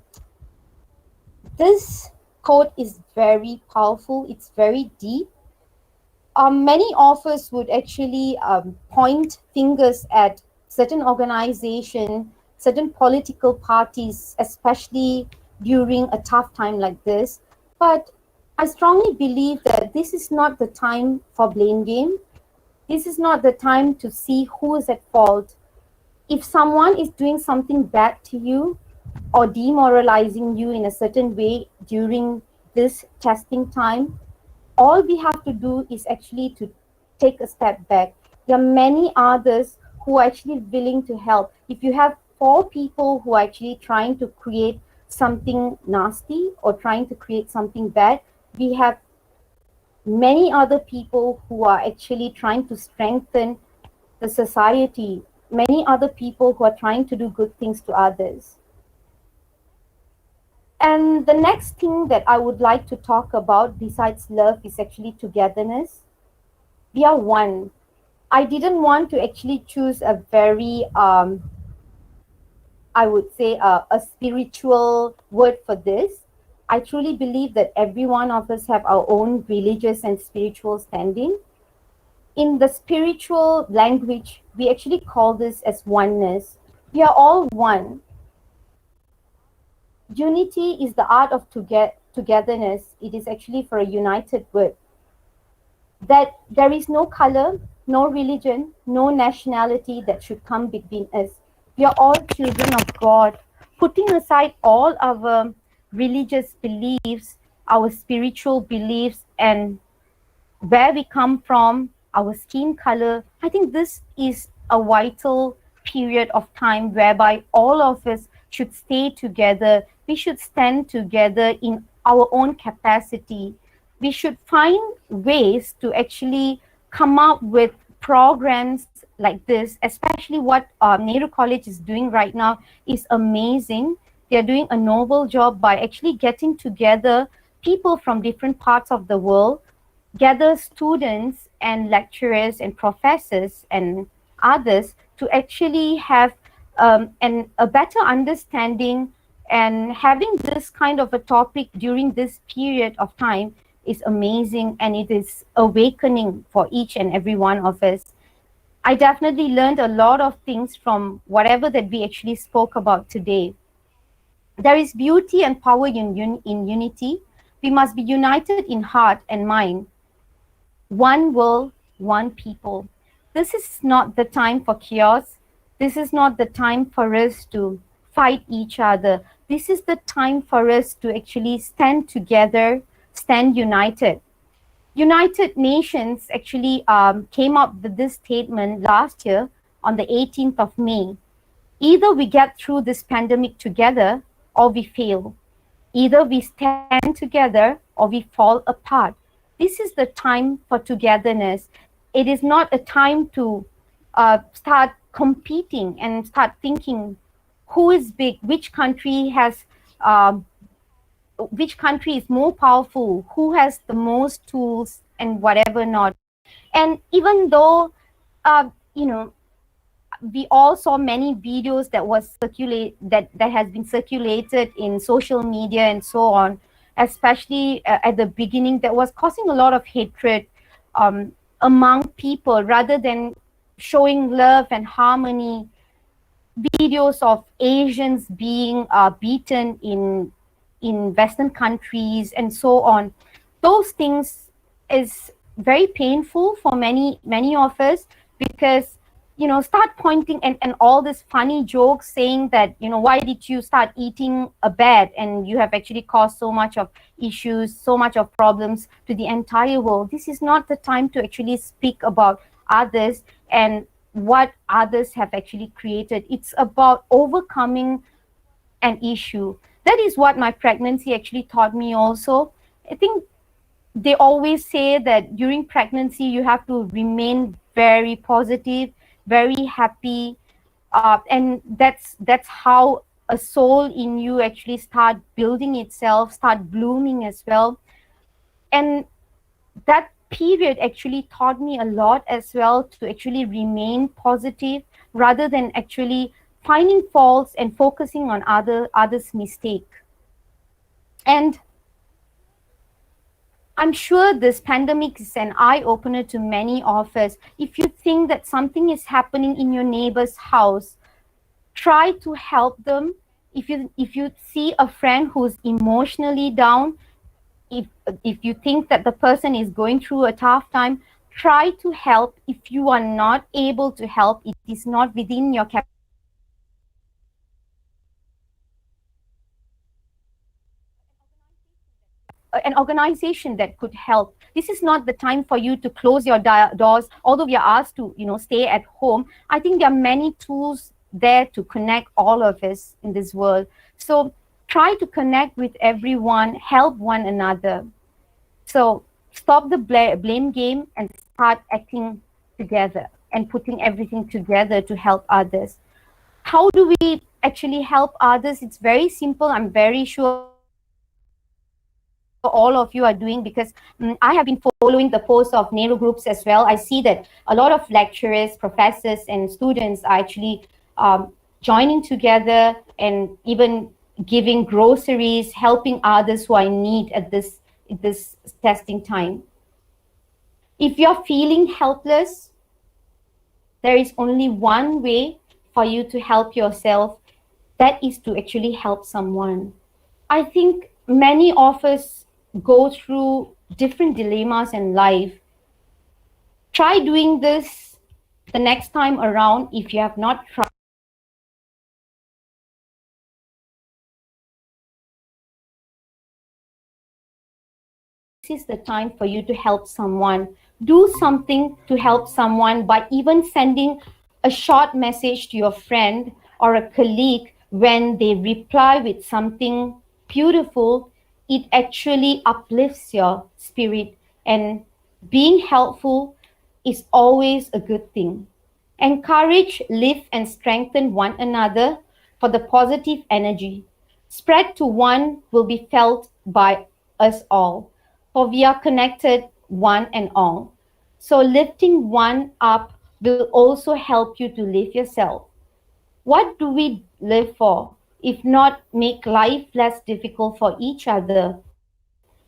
This quote is very powerful. It's very deep. Many of us would actually point fingers at certain organizations, certain political parties, especially during a tough time like this. But I strongly believe that this is not the time for blame game. This is not the time to see who is at fault. If someone is doing something bad to you or demoralizing you in a certain way during this testing time, all we have to do is actually to take a step back. There are many others who are actually willing to help. If you have 4 people who are actually trying to create something nasty or trying to create something bad, we have many other people who are actually trying to strengthen the society, many other people who are trying to do good things to others. And the next thing that I would like to talk about besides love is actually togetherness. We are one. I didn't want to actually choose a very, I would say, a spiritual word for this. I truly believe that every one of us have our own religious and spiritual standing. In the spiritual language, we actually call this as oneness. We are all one. Unity is the art of togetherness. It is actually for a united word. That there is no color, no religion, no nationality that should come between us. We are all children of God. Putting aside all our religious beliefs, our spiritual beliefs, and where we come from, our skin color, I think this is a vital period of time whereby all of us should stay together. We should stand together in our own capacity. We should find ways to actually come up with programs like this, especially what Nehru College is doing right now is amazing. They're doing a noble job by actually getting together people from different parts of the world, gather students and lecturers and professors and others to actually have a better understanding, and having this kind of a topic during this period of time is amazing, and it is awakening for each and every one of us. I definitely learned a lot of things from whatever that we actually spoke about today. There is beauty and power in unity. We must be united in heart and mind. One world, one people. This is not the time for chaos. This is not the time for us to fight each other. This is the time for us to actually stand together, stand united. United Nations actually came up with this statement last year on the 18th of May. Either we get through this pandemic together or we fail. Either we stand together or we fall apart. This is the time for togetherness. It is not a time to start competing and start thinking who is big, which country has, which country is more powerful, who has the most tools and whatever not. And even though, you know, we all saw many videos that was that has been circulated in social media and so on, especially at the beginning, that was causing a lot of hatred among people rather than showing love and harmony. Videos of Asians being beaten in Western countries and so on. Those things is very painful for many of us, because you know, start pointing and all this funny jokes saying that, you know, why did you start eating a bat and you have actually caused so much of issues, so much of problems to the entire world. This is not the time to actually speak about others and what others have actually created. It's about overcoming an issue. That is what my pregnancy actually taught me also. I think they always say that during pregnancy you have to remain very positive, very happy, and that's how a soul in you actually start building itself, start blooming as well. And that period actually taught me a lot as well, to actually remain positive rather than actually finding faults and focusing on others' mistake. And I'm sure this pandemic is an eye-opener to many of us. If you think that something is happening in your neighbor's house, try to help them. If you see a friend who's emotionally down, if you think that the person is going through a tough time, try to help. If you are not able to help, it is not within your capacity. An organization that could help. This is not the time for you to close your doors, although we are asked to, you know, stay at home. I think there are many tools there to connect all of us in this world. So try to connect with everyone, help one another. So stop the blame game and start acting together and putting everything together to help others. How do we actually help others? It's very simple. I'm very sure all of you are doing, because I have been following the posts of Nehru groups as well. I see that a lot of lecturers, professors, and students are actually joining together and even giving groceries, helping others who are in need at this testing time. If you're feeling helpless, there is only one way for you to help yourself. That is to actually help someone. I think many of us go through different dilemmas in life. Try doing this the next time around if you have not tried. This is the time for you to help someone. Do something to help someone by even sending a short message to your friend or a colleague. When they reply with something beautiful, it actually uplifts your spirit, and being helpful is always a good thing. Encourage, lift, and strengthen one another for the positive energy. Spread to one will be felt by us all, for we are connected, one and all. So lifting one up will also help you to lift yourself. What do we live for, if not make life less difficult for each other?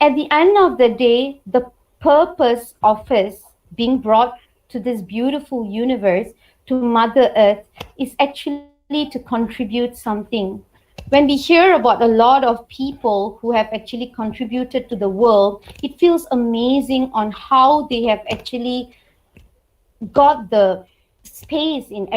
At the end of the day, the purpose of us being brought to this beautiful universe, to Mother Earth, is actually to contribute something. When we hear about a lot of people who have actually contributed to the world, it feels amazing on how they have actually got the space in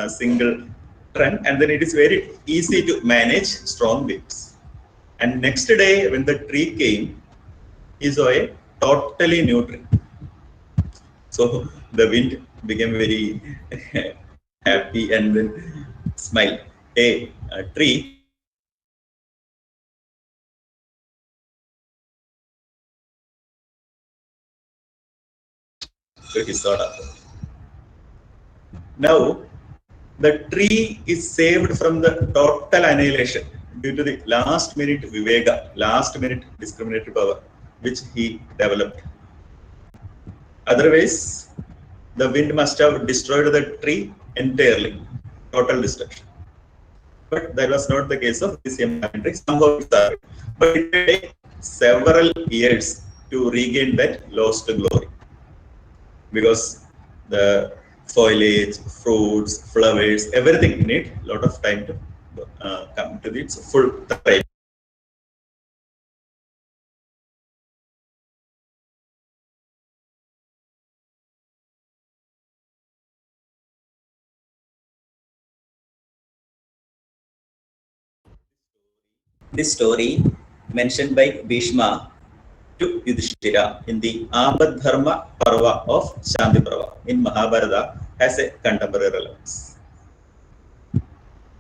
single trunk, and then it is very easy to manage strong winds. And next day when the tree came, he saw a totally new tree. So the wind became very happy and then smiled. A tree so he thought of. Now the tree is saved from the total annihilation due to the last minute viveka, last minute discriminatory power, which he developed. Otherwise, the wind must have destroyed the tree entirely, total destruction. But that was not the case of this Yamaha tree. Somehow it survived. But it may take several years to regain that lost glory, because the foliage, fruits, flowers, everything need a lot of time to come to its full thrive. This story mentioned by Bhishma to Yudhishthira in the Abadharma Parva of Shanti Parva in Mahabharata has a contemporary relevance.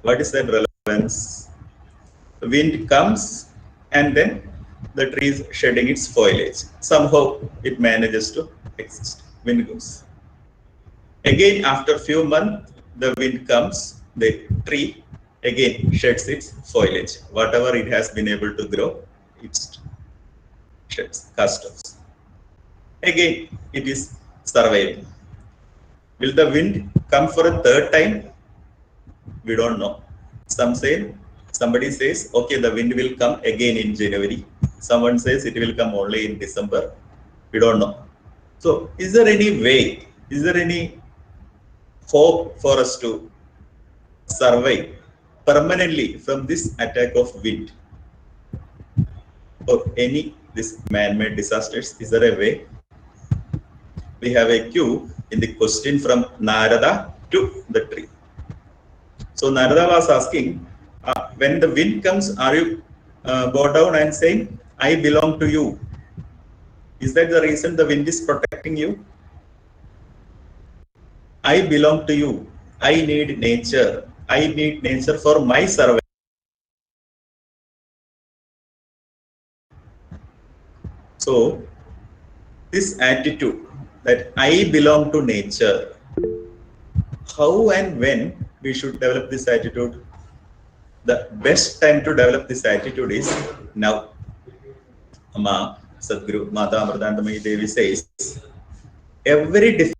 What is that relevance? The wind comes and then the tree is shedding its foliage. Somehow it manages to exist. Wind goes. Again, after a few months, the wind comes, the tree again sheds its foliage. Whatever it has been able to grow, it sheds, cast off. Again, it is surviving. Will the wind come for a third time? We don't know. Somebody says, okay, the wind will come again in January. Someone says it will come only in December. We don't know. So, is there any way, is there any hope for us to survive permanently from this attack of wind or any this man-made disasters? Is there a way? We have a cue in the question from Narada to the tree. So Narada was asking, when the wind comes, are you bow down and saying, I belong to you? Is that the reason the wind is protecting you? I belong to you. I need nature. I need nature for my survival. So this attitude that I belong to nature, how and when we should develop this attitude? The best time to develop this attitude is now. Amma Sadguru Mata Amritandamayi Devi says, every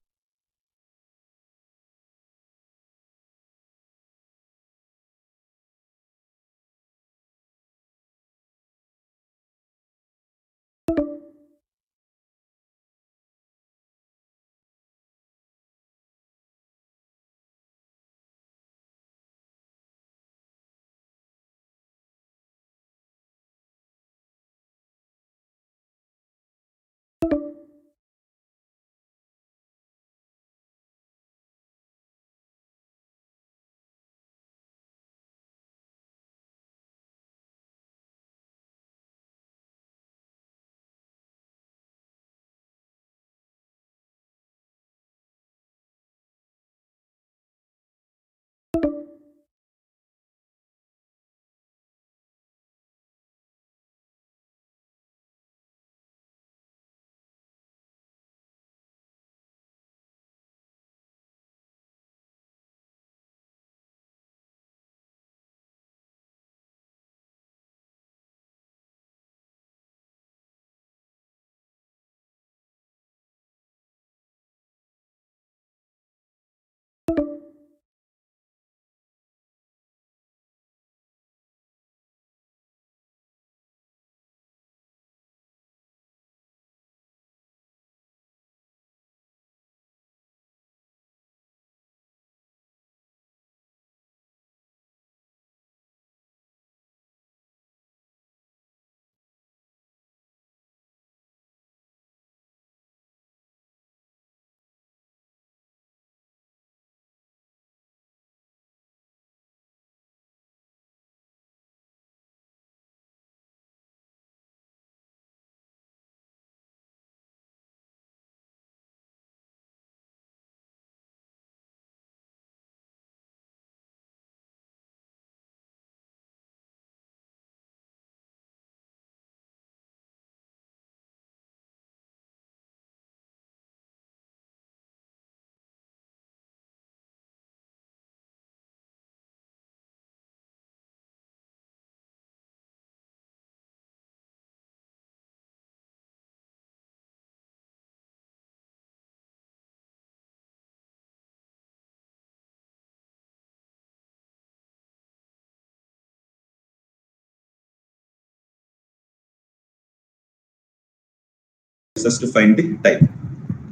helps us to find the time.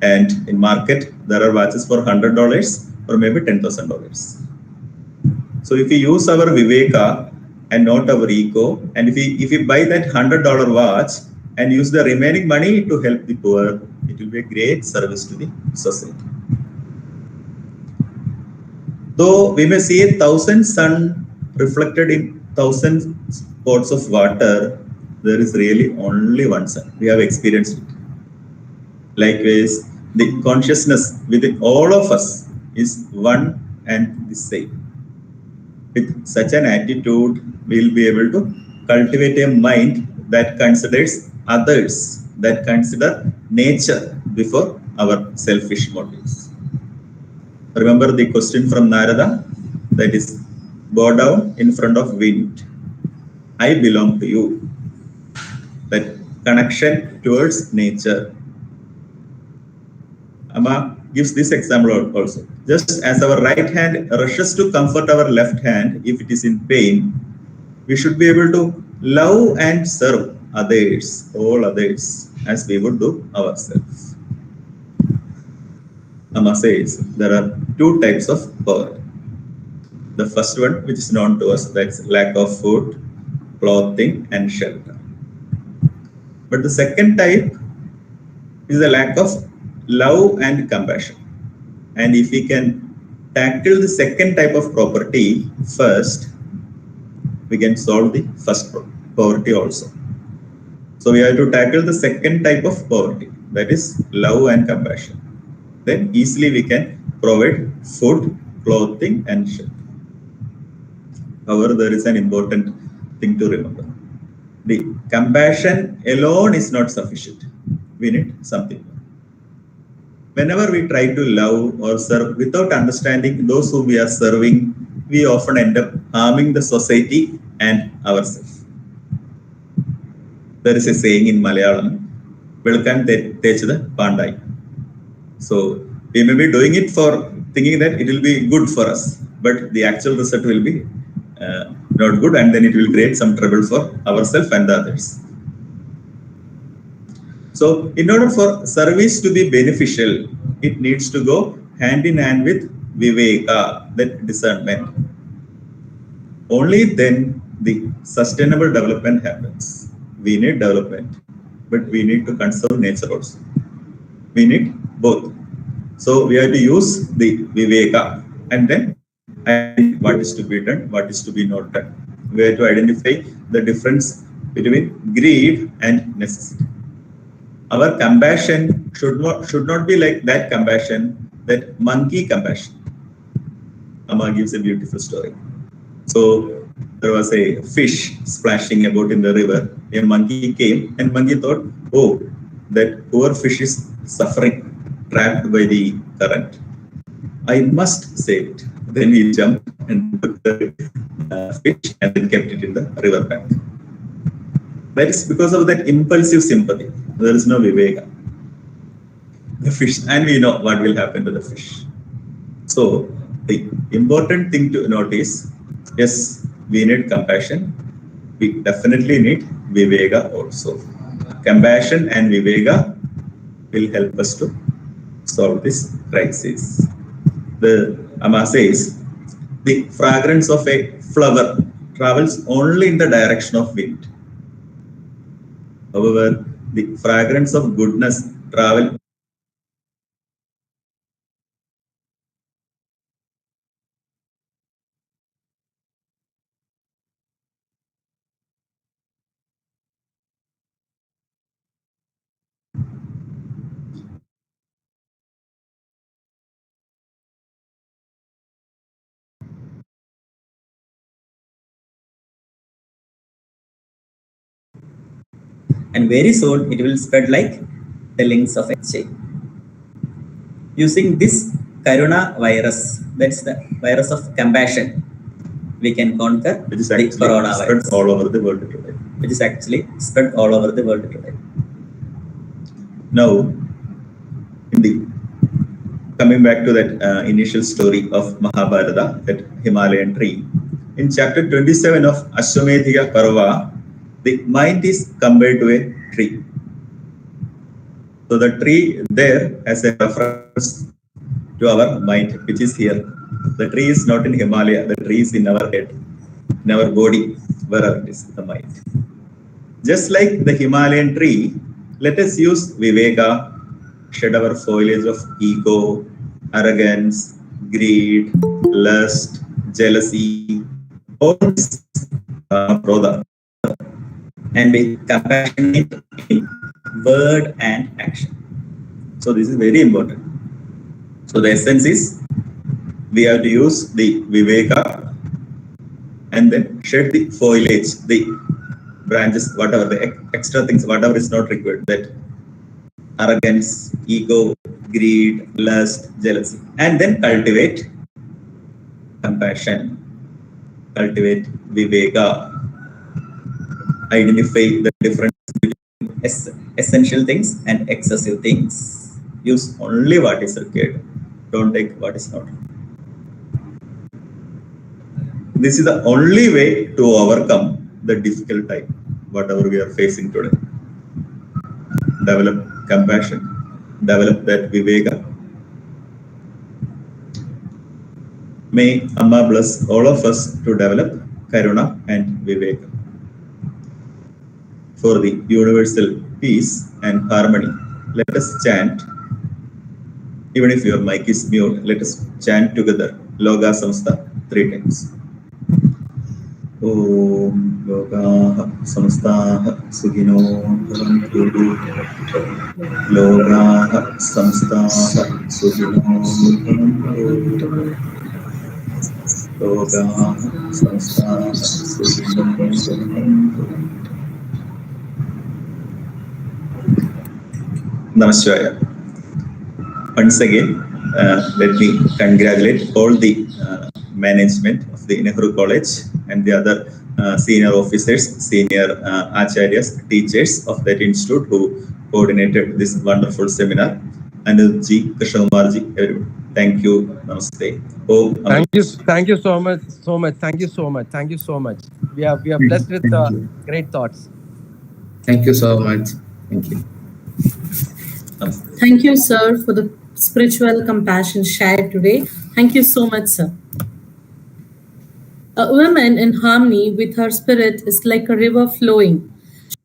And in market, there are watches for $100 or maybe $10,000. So if we use our Viveka and not our ego, and if we buy that $100 watch and use the remaining money to help the poor, it will be a great service to the society. Though we may see 1,000 sun reflected in 1,000 spots of water, there is really only one sun. We have experienced it. Likewise, the consciousness within all of us is one and the same. With such an attitude, we will be able to cultivate a mind that considers others, that consider nature before our selfish motives. Remember the question from Narada, that is, bow down in front of wind. I belong to you. That connection towards nature. Amma gives this example also. Just as our right hand rushes to comfort our left hand if it is in pain, we should be able to love and serve others, all others, as we would do ourselves. Amma says there are two types of poverty. The first one, which is known to us, that's lack of food, clothing, and shelter. But the second type is the lack of love and compassion. And if we can tackle the second type of poverty first, we can solve the first poverty also. So we have to tackle the second type of poverty, that is love and compassion. Then easily we can provide food, clothing, and shelter. However, there is an important thing to remember. The compassion alone is not sufficient. We need something more. Whenever we try to love or serve without understanding those whom we are serving, we often end up harming the society and ourselves. There is a saying in Malayalam, Velkan Techada Pandai. So we may be doing it for thinking that it will be good for us, but the actual result will be not good, and then it will create some trouble for ourselves and the others. So in order for service to be beneficial, it needs to go hand in hand with Viveka, that discernment. Only then the sustainable development happens. We need development, but we need to conserve nature also. We need both. So we have to use the Viveka and then what is to be done, what is to be not done. We have to identify the difference between greed and necessity. Our compassion should not be like that compassion, that monkey compassion. Amma gives a beautiful story. So there was a fish splashing about in the river. A monkey came and monkey thought, oh, that poor fish is suffering, trapped by the current. I must save it. Then he jumped and took the fish and then kept it in the river bank. That is because of that impulsive sympathy. There is no Viveka. The fish, and we know what will happen to the fish. So the important thing to note is, yes, we need compassion. We definitely need Viveka also. Compassion and Viveka will help us to solve this crisis. The Amma says, the fragrance of a flower travels only in the direction of wind. However, the fragrance of goodness travels and very soon it will spread like the links of a chain. Using this Karuna virus, that's the virus of compassion, we can conquer the coronavirus. Spread all over the world today. Which is actually spread all over the world today. Now, coming back to that initial story of Mahabharata, that Himalayan tree, in chapter 27 of Ashwamedhika Parva, the mind is compared to a tree. So the tree there has a reference to our mind, which is here. The tree is not in Himalaya, the tree is in our head, in our body, wherever it is, the mind. Just like the Himalayan tree, let us use Viveka, shed our foliage of ego, arrogance, greed, lust, jealousy, all this krodha, and be compassionate in word and action. So this is very important. So the essence is we have to use the Viveka and then shed the foliage, the branches, whatever, the extra things, whatever is not required, that arrogance, ego, greed, lust, jealousy, and then cultivate compassion, cultivate Viveka, identify the difference between essential things and excessive things. Use only what is required. Don't take what is not. This is the only way to overcome the difficult time, whatever we are facing today. Develop compassion, develop that Viveka. May Amma bless all of us to develop Karuna and Viveka for the universal peace and harmony. Let us chant. Even if your mic is mute, let us chant together Loka Samstha 3 times. Om Loka Samstha Sukhino Bhavantu. Loka Samstha Sukhino Bhavantu. Loka Samstha Sukhino Bhavantu. Namaskar. Once again, let me congratulate all the management of the Nehru College and the other senior officers, senior acharyas, teachers of that institute who coordinated this wonderful seminar. Anilji, Krishnakumarji, everyone. Thank you. Namaste. Oh, thank you so much. Thank you so much. We are blessed with great thoughts. Thank you so much. Thank you. Thank you, sir, for the spiritual compassion shared today. Thank you so much, sir. A woman in harmony with her spirit is like a river flowing.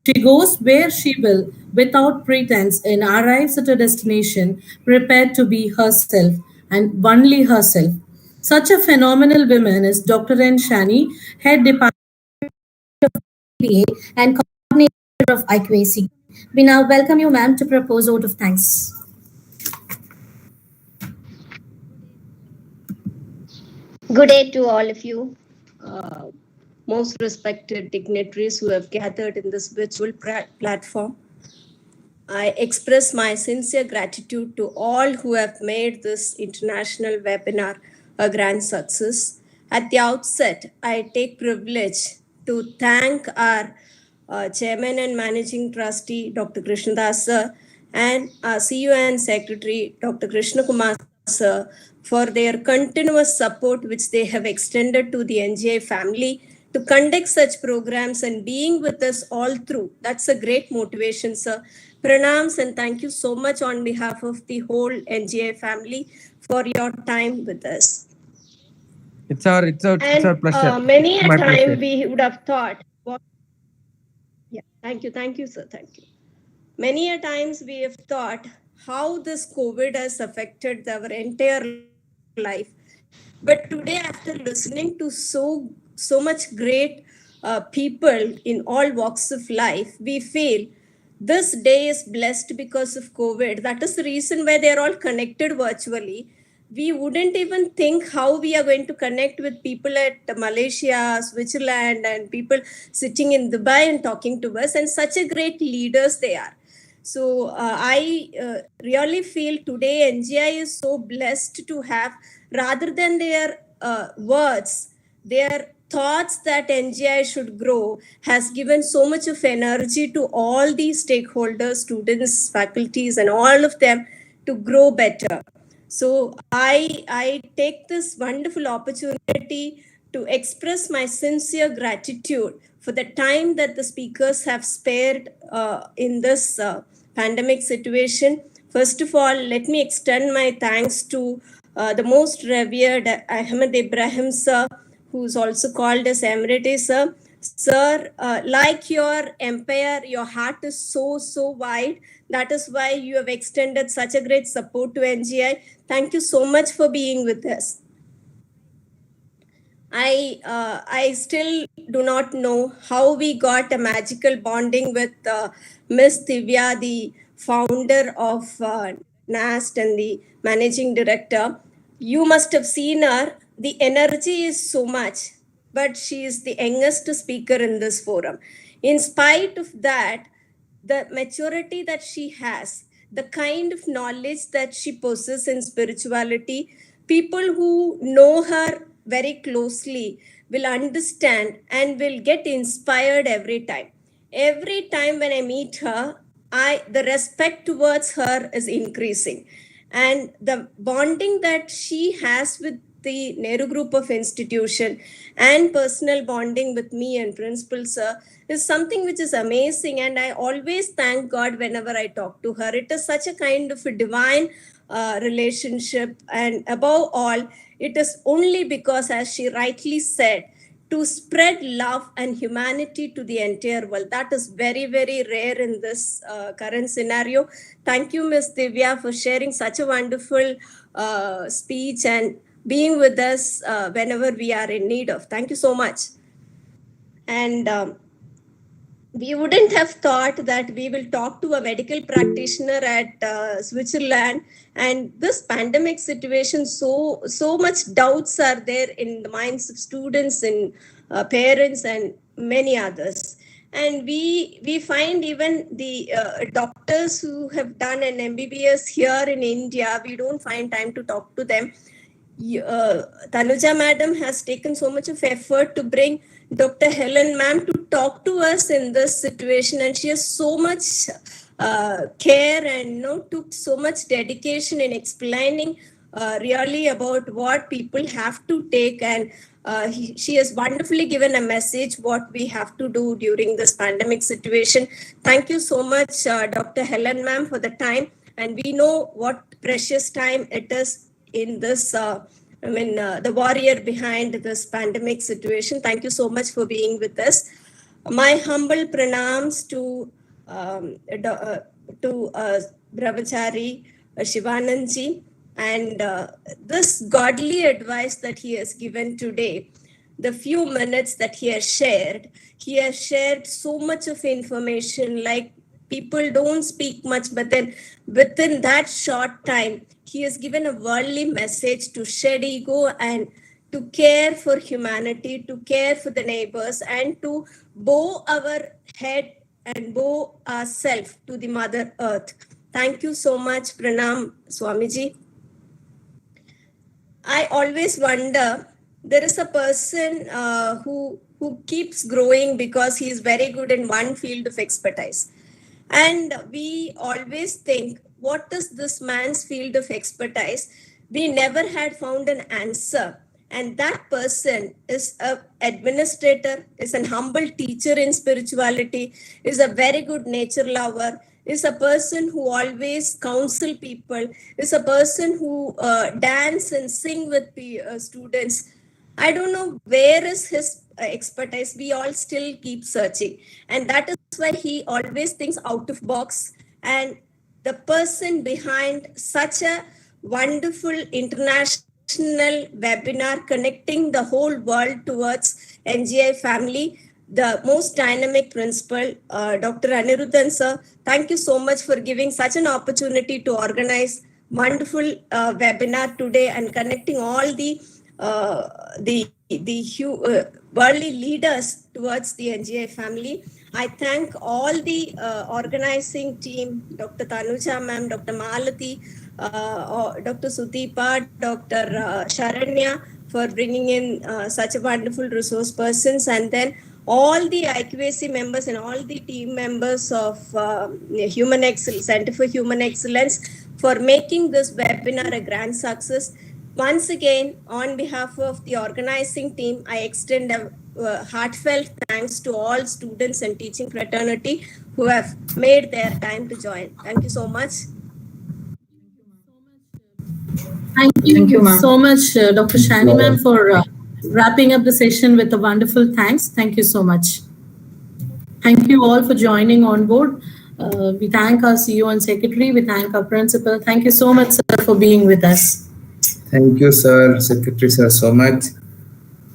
She goes where she will without pretense and arrives at a destination prepared to be herself and only herself. Such a phenomenal woman is Dr. N. Shani, Head Department of PA and Coordinator of IQAC. We now welcome you, ma'am, to propose vote of thanks. Good day to all of you, most respected dignitaries who have gathered in this virtual platform. I express my sincere gratitude to all who have made this international webinar a grand success. At the outset, I take privilege to thank our Chairman and Managing Trustee, Dr. Krishnadas sir, and our CEO and Secretary, Dr. Krishnakumar sir, for their continuous support which they have extended to the NGI family to conduct such programs and being with us all through. That's a great motivation, sir. Pranams and thank you so much on behalf of the whole NGI family for your time with us. It's our pleasure. Many a time we would have thought, thank you, sir. Thank you. Many a times we have thought how this COVID has affected our entire life. But today, after listening to so much great people in all walks of life, we feel this day is blessed because of COVID. That is the reason why they are all connected virtually. We wouldn't even think how we are going to connect with people at Malaysia, Switzerland, and people sitting in Dubai and talking to us, and such a great leaders they are. So I really feel today NGI is so blessed to have, rather than their words, their thoughts that NGI should grow has given so much of energy to all these stakeholders, students, faculties, and all of them to grow better. So I take this wonderful opportunity to express my sincere gratitude for the time that the speakers have spared in this pandemic situation. First of all, let me extend my thanks to the most revered Ahmed Ibrahim sir, who's also called as Emeritus sir. Sir, like your empire, your heart is so wide. That is why you have extended such a great support to NGI. Thank you so much for being with us. I still do not know how we got a magical bonding with Miss Divya, the founder of NAST and the managing director. You must have seen her. The energy is so much, but she is the youngest speaker in this forum. In spite of that, the maturity that she has, the kind of knowledge that she possesses in spirituality, people who know her very closely will understand and will get inspired every time. Every time when I meet her, the respect towards her is increasing. And the bonding that she has with the Nehru Group of Institution and personal bonding with me and Principal Sir is something which is amazing. And I always thank God whenever I talk to her. It is such a kind of a divine relationship. And above all, it is only because, as she rightly said, to spread love and humanity to the entire world. That is very rare in this current scenario. Thank you, Ms. Divya, for sharing such a wonderful speech and being with us whenever we are in need of. Thank you so much. And we wouldn't have thought that we will talk to a medical practitioner at Switzerland, and this pandemic situation, so much doubts are there in the minds of students and parents and many others. And we find even the doctors who have done an MBBS here in India, we don't find time to talk to them. Tanuja madam has taken so much of effort to bring Dr. Helen ma'am to talk to us in this situation, and she has so much care and took so much dedication in explaining really about what people have to take, and she has wonderfully given a message what we have to do during this pandemic situation. Thank you so much, Dr. Helen ma'am, for the time, and we know what precious time it is in this the warrior behind this pandemic situation. Thank you so much for being with us. My humble pranams to Brahmachari Shivanandji, and this godly advice that he has given today, the few minutes that he has shared so much of information. Like, people don't speak much, but then within that short time, he has given a worldly message to shed ego and to care for humanity, to care for the neighbors, and to bow our head and bow ourselves to the Mother Earth. Thank you so much, Pranam Swamiji. I always wonder, there is a person who keeps growing because he is very good in one field of expertise. And we always think, what is this man's field of expertise? We never had found an answer. And that person is an administrator, is an humble teacher in spirituality, is a very good nature lover, is a person who always counsel people, is a person who dance and sing with the students. I don't know where is his expertise. We all still keep searching. And that is why he always thinks out of box. And the person behind such a wonderful international webinar connecting the whole world towards NGI family, the most dynamic principal, Dr. Aniruddhan sir, thank you so much for giving such an opportunity to organize wonderful webinar today and connecting all the worldly leaders towards the NGI family. I thank all the organizing team, Dr. Tanuja ma'am, Dr. Malati, Dr. Sudeepa, Dr. Sharanya, for bringing in such a wonderful resource persons, and then all the IQAC members and all the team members of Human Excellence, Center for Human Excellence, for making this webinar a grand success. Once again, on behalf of the organizing team, I extend a heartfelt thanks to all students and teaching fraternity who have made their time to join. Thank you so much. Thank you, ma'am. so much, Dr. Shani ma'am, for wrapping up the session with a wonderful thanks. Thank you so much. Thank you all for joining on board. We thank our CEO and secretary. We thank our principal. Thank you so much, sir, for being with us. Thank you, sir, Secretary, sir, so much.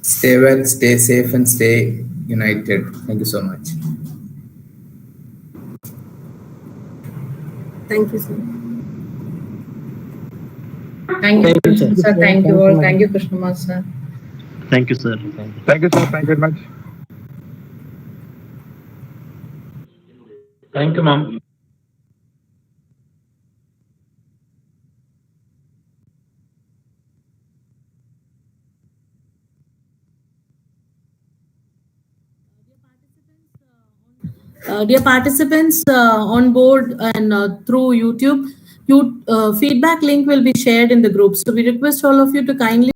Stay well, stay safe, and stay united. Thank you so much. Thank you, sir. Thank you, sir. Thank you all. Thank you, Krishnamurthy, sir. Thank you, sir. Thank you, sir. Thank you very much. Thank you, ma'am. Dear participants on board and through YouTube, feedback link will be shared in the group. So we request all of you to kindly